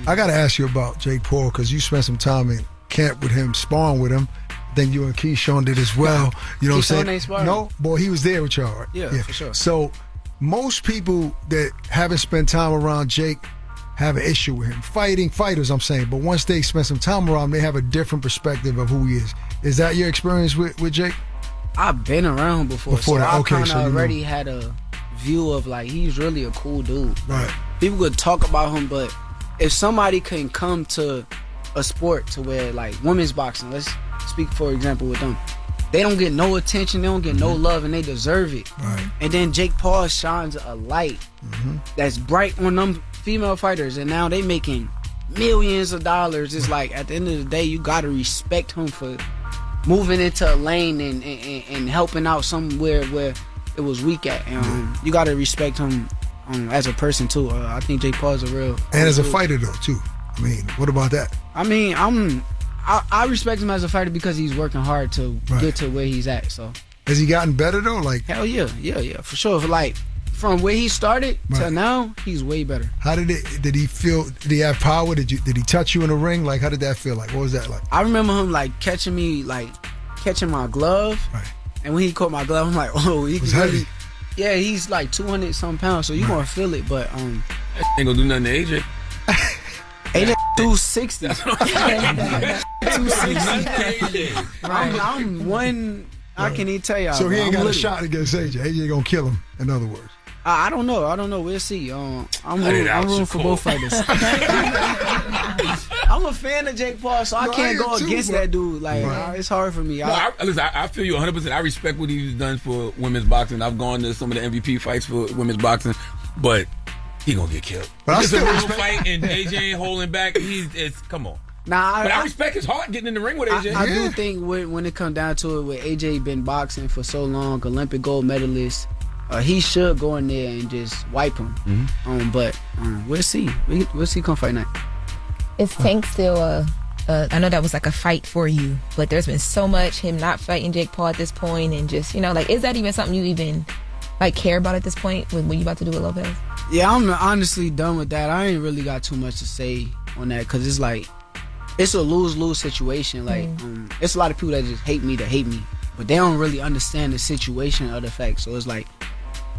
I gotta ask you about Jake Paul, because you spent some time in camp with him, sparring with him. Then you and Keyshawn did as well. You know what I'm saying? No, boy, he was there with y'all, right?
Yeah, for sure.
So most people that haven't spent time around Jake have an issue with him. Fighters, I'm saying. But once they spend some time around him, they have a different perspective of who he is. Is that your experience with Jake?
I've been around before so
that,
I
okay,
kind of
so
already had a view of like he's really a cool dude.
Right.
People could talk about him, but if somebody can come to a sport to where like women's boxing, let's speak for example with them, they don't get no attention, they don't get no love, and they deserve it.
Right.
And then Jake Paul shines a light that's bright on them female fighters, and now they making millions of dollars. It's like at the end of the day, you gotta respect him for moving into a lane and helping out somewhere where it was weak at. You gotta respect him as a person too. I think Jake Paul is a real
and as a fighter though too. I mean, what about that?
I mean, I respect him as a fighter because he's working hard to get to where he's at. So
has he gotten better though? Like
hell yeah, for sure. Like from where he started to now, he's way better.
How did he feel? Did he have power? Did he touch you in the ring? Like how did that feel like? What was that like?
I remember him like catching my glove. Right. And when he caught my glove, I'm like, oh, he can really. Yeah, he's like 200 some pounds, so you gonna feel it. But
ain't gonna do nothing to AJ.
AJ 260. 260. I'm one. I can't even tell y'all.
So he ain't got a shot against AJ. AJ gonna kill him. In other words.
I don't know. We'll see. I'm rooting for both fighters. I'm a fan of Jake Paul, so I can't go against that dude. Like it's hard for me.
Listen, I feel you 100%. I respect what he's done for women's boxing. I've gone to some of the MVP fights for women's boxing, but he gonna get killed. But it's a real fight, and AJ ain't holding back. Come on.
Nah,
but I respect his heart getting in the ring with AJ.
I do think when it comes down to it, with AJ been boxing for so long, Olympic gold medalist. He should go in there and just wipe him. But we'll see. We'll see come fight night.
Is Tank still I know that was like a fight for you, but there's been so much him not fighting Jake Paul at this point, and just like, is that even something you even like care about at this point when you about to do with Lopez?
Yeah, I'm honestly done with that. I ain't really got too much to say on that because it's like it's a lose-lose situation. Like it's a lot of people that just hate me, but they don't really understand the situation of the fact. So it's like,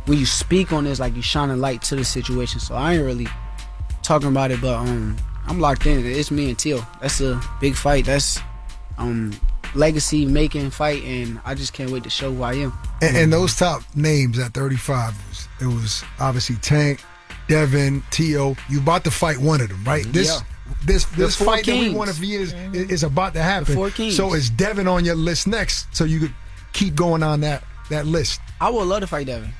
when you speak on this, like you shine a light to the situation. So I ain't really talking about it, but I'm locked in. It's me and Teo. That's a big fight. That's legacy making fight, and I just can't wait to show who I am.
And those top names at 35, it was obviously Tank, Devin, Teo. You about to fight one of them, right? This fight that we want for years is about to happen. So is Devin on your list next? So you could keep going on that list.
I would love to fight Devin.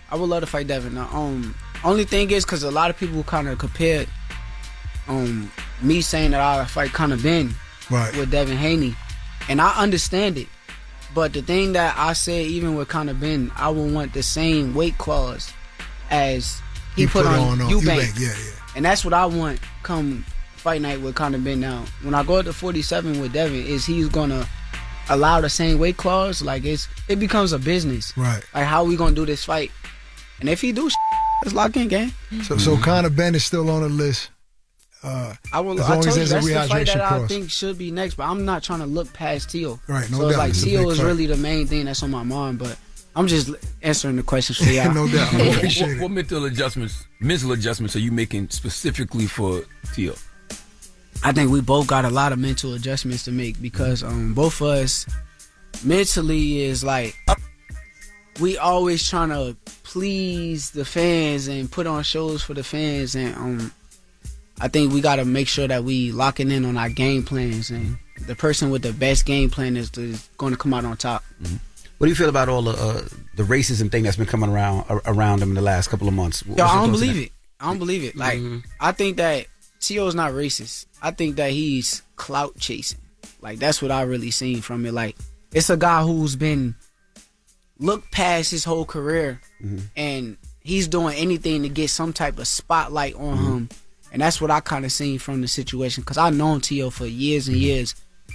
Only thing is, because a lot of people kind of compared me saying that I fight Conor Ben with Devin Haney, and I understand it. But the thing that I said, even with Conor Ben, I would want the same weight clause as he put on Eubank. Yeah. And that's what I want come fight night with Conor Ben. Now, when I go up to 47 with Devin, he's gonna allow the same weight clause? Like it becomes a business.
Right.
Like how we gonna do this fight? And if he do, let's lock in, gang.
So Conor Ben is still on the list.
I told you that's the fight that I think should be next, but I'm not trying to look past Teo.
Right, no
so
doubt.
Like Teo is really the main thing that's on my mind, but I'm just answering the questions for y'all.
No doubt. I appreciate it.
What mental adjustments are you making specifically for Teo?
I think we both got a lot of mental adjustments to make because both of us mentally is like we always trying to please the fans and put on shows for the fans, and I think we got to make sure that we locking in on our game plans, and the person with the best game plan is going to come out on top.
Mm-hmm. What do you feel about all the racism thing that's been coming around him in the last couple of months?
Yo, I don't believe it. Like, I think that Teo's not racist. I think that he's clout chasing. Like, that's what I really seen from it. Like, it's a guy who's been looked past his whole career, and he's doing anything to get some type of spotlight on him. And that's what I kind of seen from the situation. Because I've known Teo for years and years.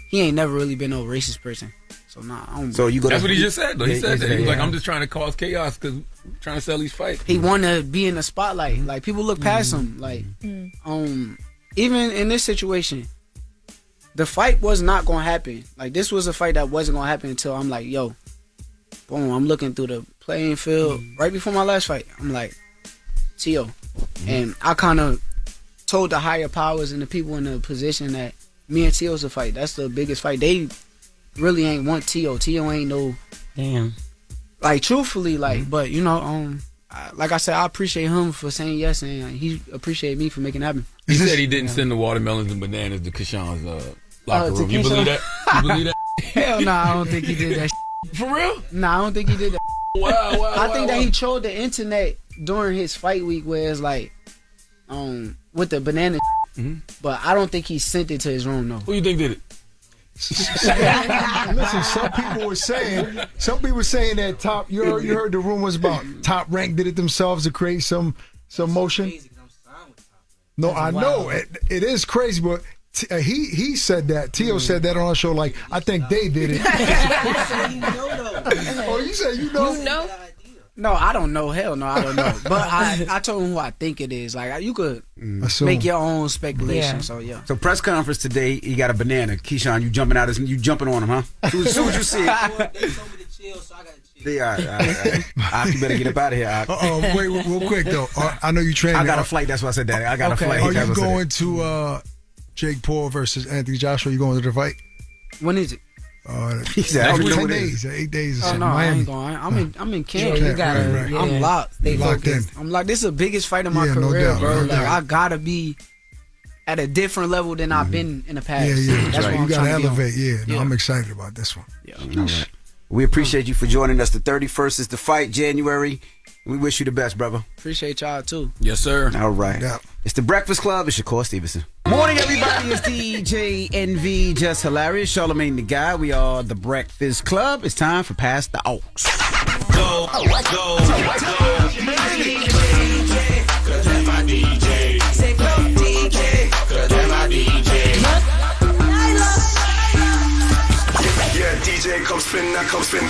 He ain't never really been no racist person. So, nah, I don't.
So you
that's what he just said, though. He said that. He was like, I'm just trying to cause chaos because I'm trying to sell these fights.
He want to be in the spotlight. Like, people look past him. Like, even in this situation, the fight was not going to happen. Like, this was a fight that wasn't going to happen until I'm like, yo, boom, I'm looking through the playing field. Right before my last fight, I'm like, Teo. And I kind of told the higher powers and the people in the position that me and Teo's a fight. That's the biggest fight. They really ain't want Teo. Teo ain't no Like truthfully, like, but you know, like I said, I appreciate him for saying yes, and he appreciate me for making it happen.
He said he didn't send the watermelons and bananas to Keyshawn's locker room. You believe that? You believe that?
Hell no, I don't think he did that.
For real?
No, I don't think he did that.
Wow.
I think that he trolled the internet during his fight week, where it's like, with the banana. But I don't think he sent it to his room. No.
Who you think did it?
Listen, some people were saying that Top. You heard the rumors about Top Rank did it themselves to create some motion. No, I know it is crazy, but he said that. Teo said that on our show. Like, I think they did it. Oh, you said you know?
You know?
No, I don't know. Hell no, I don't know. But I told him who I think it is. Like, you could make your own speculation. So yeah.
So press conference today, he got a banana. Keyshawn, you jumping on him, huh? As soon as you see it. Yeah, you better get up out of here.
Wait, real quick though. I know you trained.
I got a flight. That's why I said that. I got a flight.
Are you going to Jake Paul versus Anthony Joshua? You going to the fight?
When is it?
He said
10 days, 8 days.
Oh no, I ain't going. I'm in camp.
You gotta.
I'm locked.
Stay focused.
I'm locked. This is the biggest fight of my career,
no doubt,
bro.
No doubt.
I gotta be at a different level than I've been in the past.
Yeah.
That's what
You
I'm
gotta
trying to
elevate.
be on.
No, I'm excited about this one.
Yeah.
All right. We appreciate you for joining us. The 31st is the fight, January. We wish you the best, brother.
Appreciate y'all too.
Yes, sir.
All right.
Yeah.
It's the Breakfast Club. It's Shakur Stevenson. Morning, everybody. It's DJ NV, Jess Hilarious, Charlamagne the Guy. We are the Breakfast Club. It's time for Pass the Aux.
Go. Say go DJ.
Yeah, DJ, come spin, now come spin.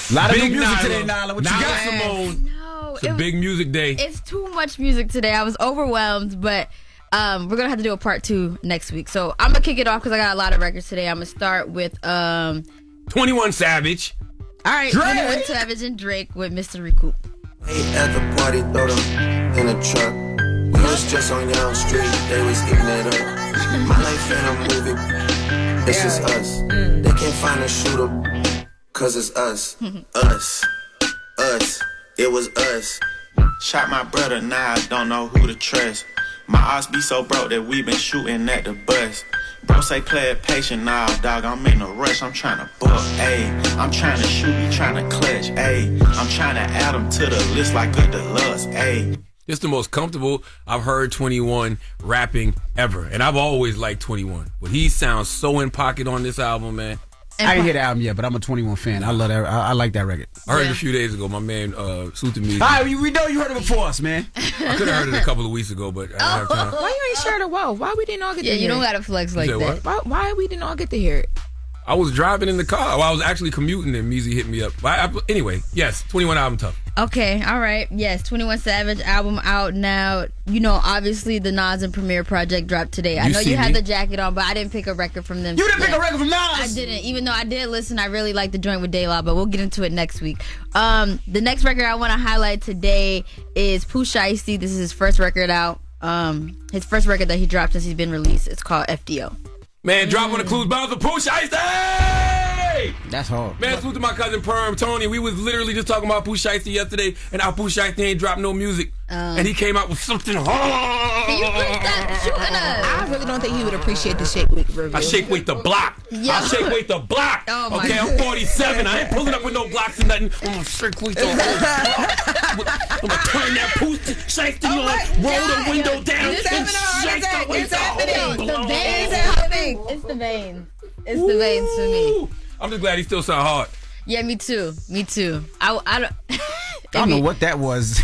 A lot of
Big
new music
Nyla.
today, Nyla. What you
Nyla
got?
Symone.
No,
It's a big music day.
It's too much music today. I was overwhelmed, but we're gonna have to do a part 2 next week. So I'm gonna kick it off because I got a lot of records today. I'm gonna start with
21 Savage.
All right,
Drake.
21 Savage and Drake with Mr. Recoup.
Hey, at the party, throw them in a truck. We was just on Young Street, they was eating it up. My life ain't a movie, it's just us. They can't find a shooter, cause it's us. Us. It was us.
Shot my brother, now I don't know who to trust. My odds be so broke that we been shooting at the bus. Bro say play it patient, nah dog, I'm in a rush, I'm trying to book, ayy. I'm trying to shoot, you trying to clutch, ayy. I'm trying to add them to the list like a deluxe, ayy.
It's the most comfortable I've heard 21 rapping ever. And I've always liked 21. But he sounds so in pocket on this album, man.
I didn't hear the album yet, but I'm a 21 fan. I love that. I like that record.
I heard it a few days ago. My man, Suta me.
All right, we know you heard it before us, man.
I could have heard it a couple of weeks ago, but I didn't have time.
Why you ain't shared a wall? Why we didn't all get to hear it?
Yeah, you don't gotta flex like
said
that.
Why we didn't all get to hear it?
I was driving in the car. Well, I was actually commuting and Meezy hit me up. Anyway, yes, 21 album tough.
Okay, all right. Yes, 21 Savage album out now. You know, obviously the Nas and Premier project dropped today. I know you had the jacket on, but I didn't pick a record from them.
You didn't pick a record from Nas?
I didn't, even though I did listen. I really like the joint with De La, but we'll get into it next week. The next record I want to highlight today is Pooh Shiesty. This is his first record out. His first record that he dropped since he's been released. It's called FDO.
Man, drop on the clues bounce for Pooh Shiesty!
That's hard.
Man, salute to my cousin Perm, Tony. We was literally just talking about Pooh Shiesty yesterday, and our Pooh Shiesty ain't dropped no music. And he came out with something hard.
Can you please stop shooting us?
I really don't think he would appreciate the Shake Weight review.
I shake weight the block.
Yeah.
I shake weight the block.
Oh my
okay, I'm 47. I ain't pulling up with no blocks and nothing. I'm gonna shake weight the whole block. I'm gonna turn that Pooh Shiesty on, roll the window down, and shake the weight the whole block.
The veins are big. It's the veins. It's the veins for me.
I'm just glad he still sound hard.
Yeah, me too. I
don't know what that was.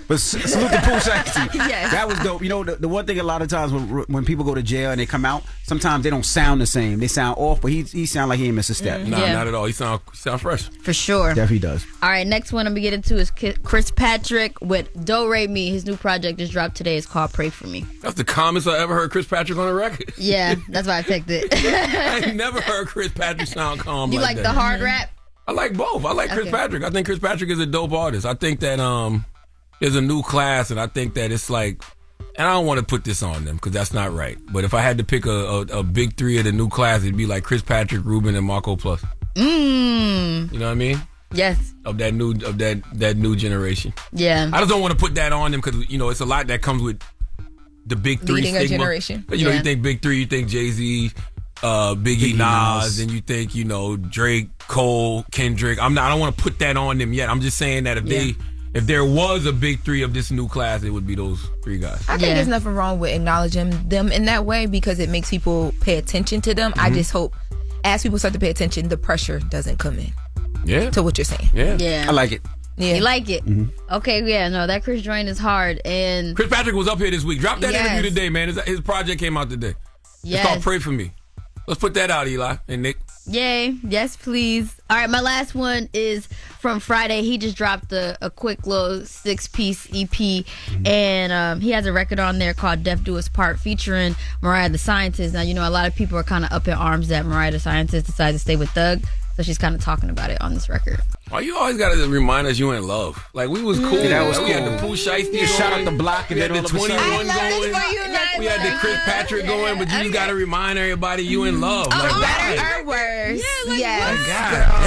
But salute to Pooh Shiesty.
Yes.
That was dope. You know, the one thing a lot of times when people go to jail and they come out, sometimes they don't sound the same. They sound off, but he sound like he ain't missed a step.
Nah, not at all. He sound fresh.
For sure.
Definitely does.
All right, next one I'm going to get into is Chris Patrick with Do Re Mi. His new project just dropped today. It's called Pray For Me.
That's the calmest I ever heard Chris Patrick on a record.
Yeah, that's why I picked it.
I ain't never heard Chris Patrick sound calm
You like
that.
the hard rap?
I like both. I like Chris Patrick. I think Chris Patrick is a dope artist. I think that there's a new class, and I think that it's like, and I don't want to put this on them because that's not right. But if I had to pick a big three of the new class, it'd be like Chris Patrick, Ruben, and Marco Plus. You know what I mean?
Yes.
Of that new generation.
Yeah.
I just don't want to put that on them because it's a lot that comes with the big three
leading
stigma.
a generation.
But, you think big three, you think Jay-Z, Biggie, Nas, and you think Drake, Cole, Kendrick. I don't want to put that on them yet. I'm just saying that if there was a big three of this new class, it would be those three guys.
I think there's nothing wrong with acknowledging them in that way because it makes people pay attention to them. I just hope as people start to pay attention, the pressure doesn't come in.
Yeah.
To what you're saying.
Yeah.
I like it.
Yeah.
You like it? Okay, that Chris joint is hard. And
Chris Patrick was up here this week. Drop that interview today, man. His project came out today.
Yes.
It's called Pray For Me. Let's put that out, Eli and Nick.
Yay. Yes, please. All right, my last one is from Friday. He just dropped a quick little 6-piece EP, and he has a record on there called Death Do Us Part featuring Mariah the Scientist. Now, a lot of people are kind of up in arms that Mariah the Scientist decided to stay with Thug, so she's kind of talking about it on this record.
Why you always got to remind us you in love? Like, we was cool.
That was
We had the Pooh Shiesty going.
Shot up the block and
we had
then
the
all of a
21
sudden.
going. We had the Chris Patrick going, but you just got to remind everybody you in love.
Better or worse?
God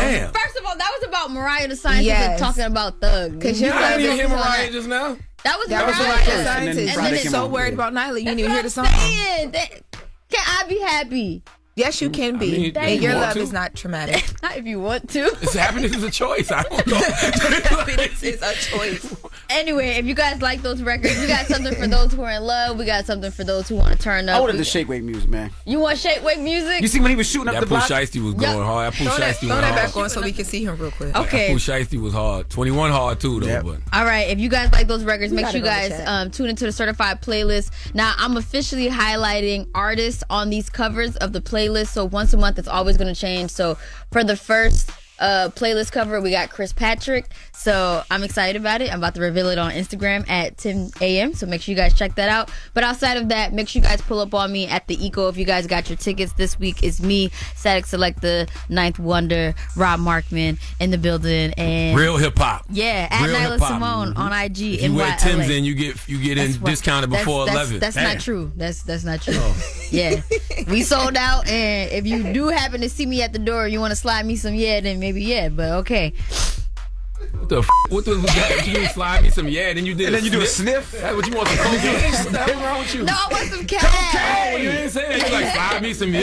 damn.
First of all, that was about Mariah the Scientist and talking about Thug.
Because
You didn't hear Mariah just now?
That was
Mariah the Scientist.
And then
so worried about Nyla, you didn't even hear the song.
Can I be happy?
Yes, you can be. And your love is not traumatic.
Not if you want to.
It's happiness is a choice. I don't know.
Happiness is a choice.
Anyway, if you guys like those records, we got something for those who are in love. We got something for those who want to turn up.
I wanted the shake weight music, man.
You want shake weight music?
You see when he was shooting up
That
the
Pooh
block?
Shiesty was going hard. That Pooh Shiesty
Throw
was
that
hard.
back on so we can see him real quick.
Okay.
That Pooh Shiesty was hard. 21 hard too, though. But
All right, if you guys like those records, make
gotta
sure you
go to
guys tune into the certified playlist. Now, I'm officially highlighting artists on these covers of the playlist. So once a month, it's always going to change. So for the first playlist cover, we got Chris Patrick. So I'm excited about it. I'm about to reveal it on Instagram at 10 a.m. So make sure you guys check that out. But outside of that, make sure you guys pull up on me at the Eco. If you guys got your tickets this week, it's me, Static Selecta, Ninth Wonder, Rob Markman in the building, and
real hip hop.
Yeah, at
Real
Nyla
hip-hop.
Simone on IG.
If you wear Tim's in, you get in
That's what-
discounted before 11.
That's not true. That's not true. Yeah, we sold out, and if you do happen to see me at the door, you want to slide me some then maybe but okay.
What the what was that? You didn't slide me some then you did
And then you do a sniff?
That's what you want, some cocaine? What's wrong with you?
No, I want some cash.
Oh, you didn't say that. You like slide me some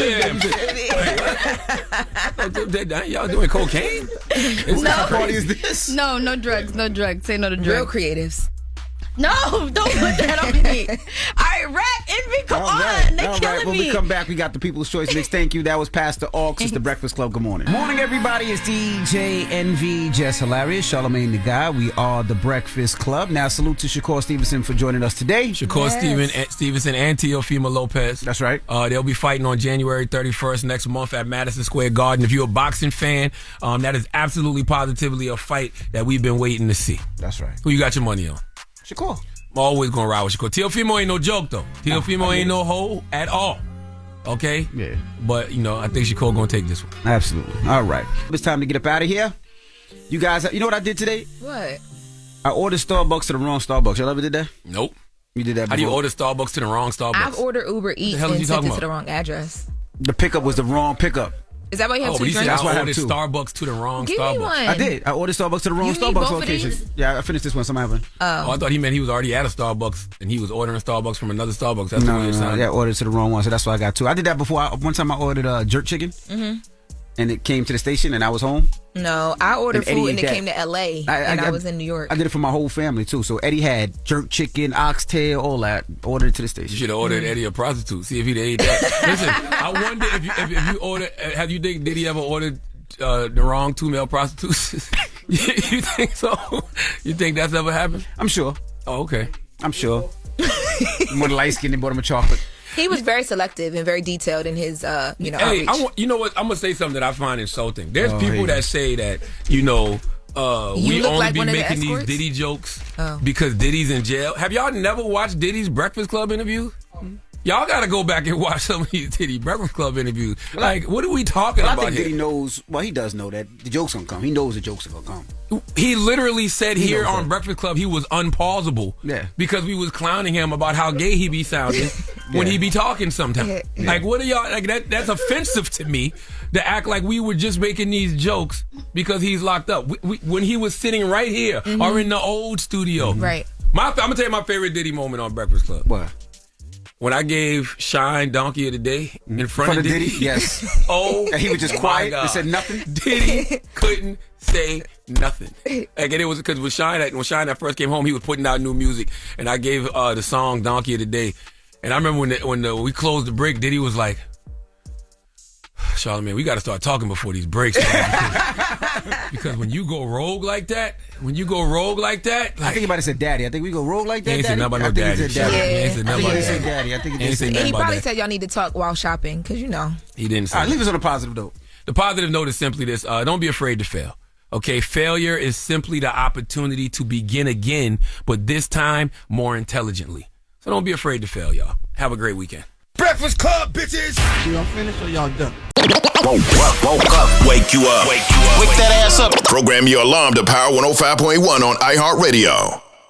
Y'all doing cocaine? What kind of party is this?
No drugs. No drugs. Say no to drugs.
Real creatives.
No, don't put that on me. All right, Rap Envy, come on. They're killing
When
me.
we come back, we got the People's Choice Mix. Thank you. That was Pastor Arce. It's the Breakfast Club. Good morning. Morning, everybody. It's DJ Envy, Jess Hilarious, Charlamagne the Guy. We are the Breakfast Club. Now, salute to Shakur Stevenson for joining us today.
Shakur Stevenson and Teofimo Lopez.
That's right.
They'll be fighting on January 31st next month at Madison Square Garden. If you're a boxing fan, that is absolutely positively a fight that we've been waiting to see.
That's right.
Who you got your money on?
Shakur.
I'm always gonna ride with Shakur. Teofimo ain't no joke though. Teofimo ain't no hoe at all. Okay?
Yeah.
But I think Shakur gonna take this one.
Absolutely. All right. It's time to get up out of here. You guys, you know what I did today?
What?
I ordered Starbucks to the wrong Starbucks. Y'all ever did that?
Nope.
You did that before?
How do you order Starbucks to the wrong Starbucks?
I've ordered Uber Eats
hell is
and
you
sent
talking
it to
about?
the wrong address.
The pickup was the wrong pickup.
Is that why you have
but
two
he said
drinks?
I
why I have
ordered
two.
Starbucks to the wrong
Give me
Starbucks.
one.
I did. I ordered Starbucks to the wrong
You need
Starbucks
both of
location.
these?
Yeah, I finished this one. Something happened.
Oh, I thought he meant he was already at a Starbucks and he was ordering Starbucks from another Starbucks. That's the way it
No.
sounded.
Yeah, I ordered to the wrong one, so that's why I got two. I did that before. One time I ordered jerk chicken, and it came to the station, and I was home.
No, I ordered
And Eddie
food and
ate
it
that.
came to LA, and I was in New York.
I did it for my whole family too. So Eddie had jerk chicken, oxtail, all that. Ordered it to the station.
You should have ordered Eddie a prostitute. See if he'd ate that. Listen, I wonder if you ordered. Did he ever order the wrong two male prostitutes? You think so? You think that's ever happened?
I'm sure.
Oh, okay.
I'm sure. More light skinned, they bought him a chocolate.
He was very selective and very detailed in his, outreach.
Hey, you know what? I'm gonna say something that I find insulting. There's
Oh,
people
hey.
that say that we
look
only
like
be
one of the
making these
escorts?
Diddy jokes
Oh.
because Diddy's in jail. Have y'all never watched Diddy's Breakfast Club interview? Y'all gotta go back and watch some of these Diddy Breakfast Club interviews. Like, what are we talking
I
about
think
here?
Diddy knows. Well, he does know that the joke's gonna come. He knows the joke's gonna come.
He literally said
He
here
knows
on
that.
Breakfast Club he was unpausable.
Yeah.
Because we was clowning him about how gay he be sounding. when he be talking sometimes. Like, what are y'all, like, that's offensive to me to act like we were just making these jokes because he's locked up. When he was sitting right here or in the old studio.
Right.
I'm going to tell you my favorite Diddy moment on Breakfast Club.
What?
When I gave Shine Donkey of the Day in front of Diddy.
Yes.
Oh,
and he was just quiet and said nothing.
Diddy couldn't say nothing. Like, and it was because when Shine first came home, he was putting out new music, and I gave the song Donkey of the Day. And I remember when we closed the break, Diddy was like, Charlamagne, we got to start talking before these breaks. Because when you go rogue like that, like,
I think he might have said daddy. I think we go rogue like that.
He ain't said nothing about no daddy.
I think he said daddy. I think he said daddy.
And he probably said y'all need to talk while shopping, because you know.
He didn't say.
All right, leave us on a positive note.
The positive note is simply this. Don't be afraid to fail. Okay, failure is simply the opportunity to begin again, but this time more intelligently. So don't be afraid to fail, y'all. Have a great weekend.
Breakfast Club, bitches.
Y'all finished or y'all done?
Woke up. Wake you up. Wake that ass up. Program your alarm to Power 105.1 on iHeartRadio.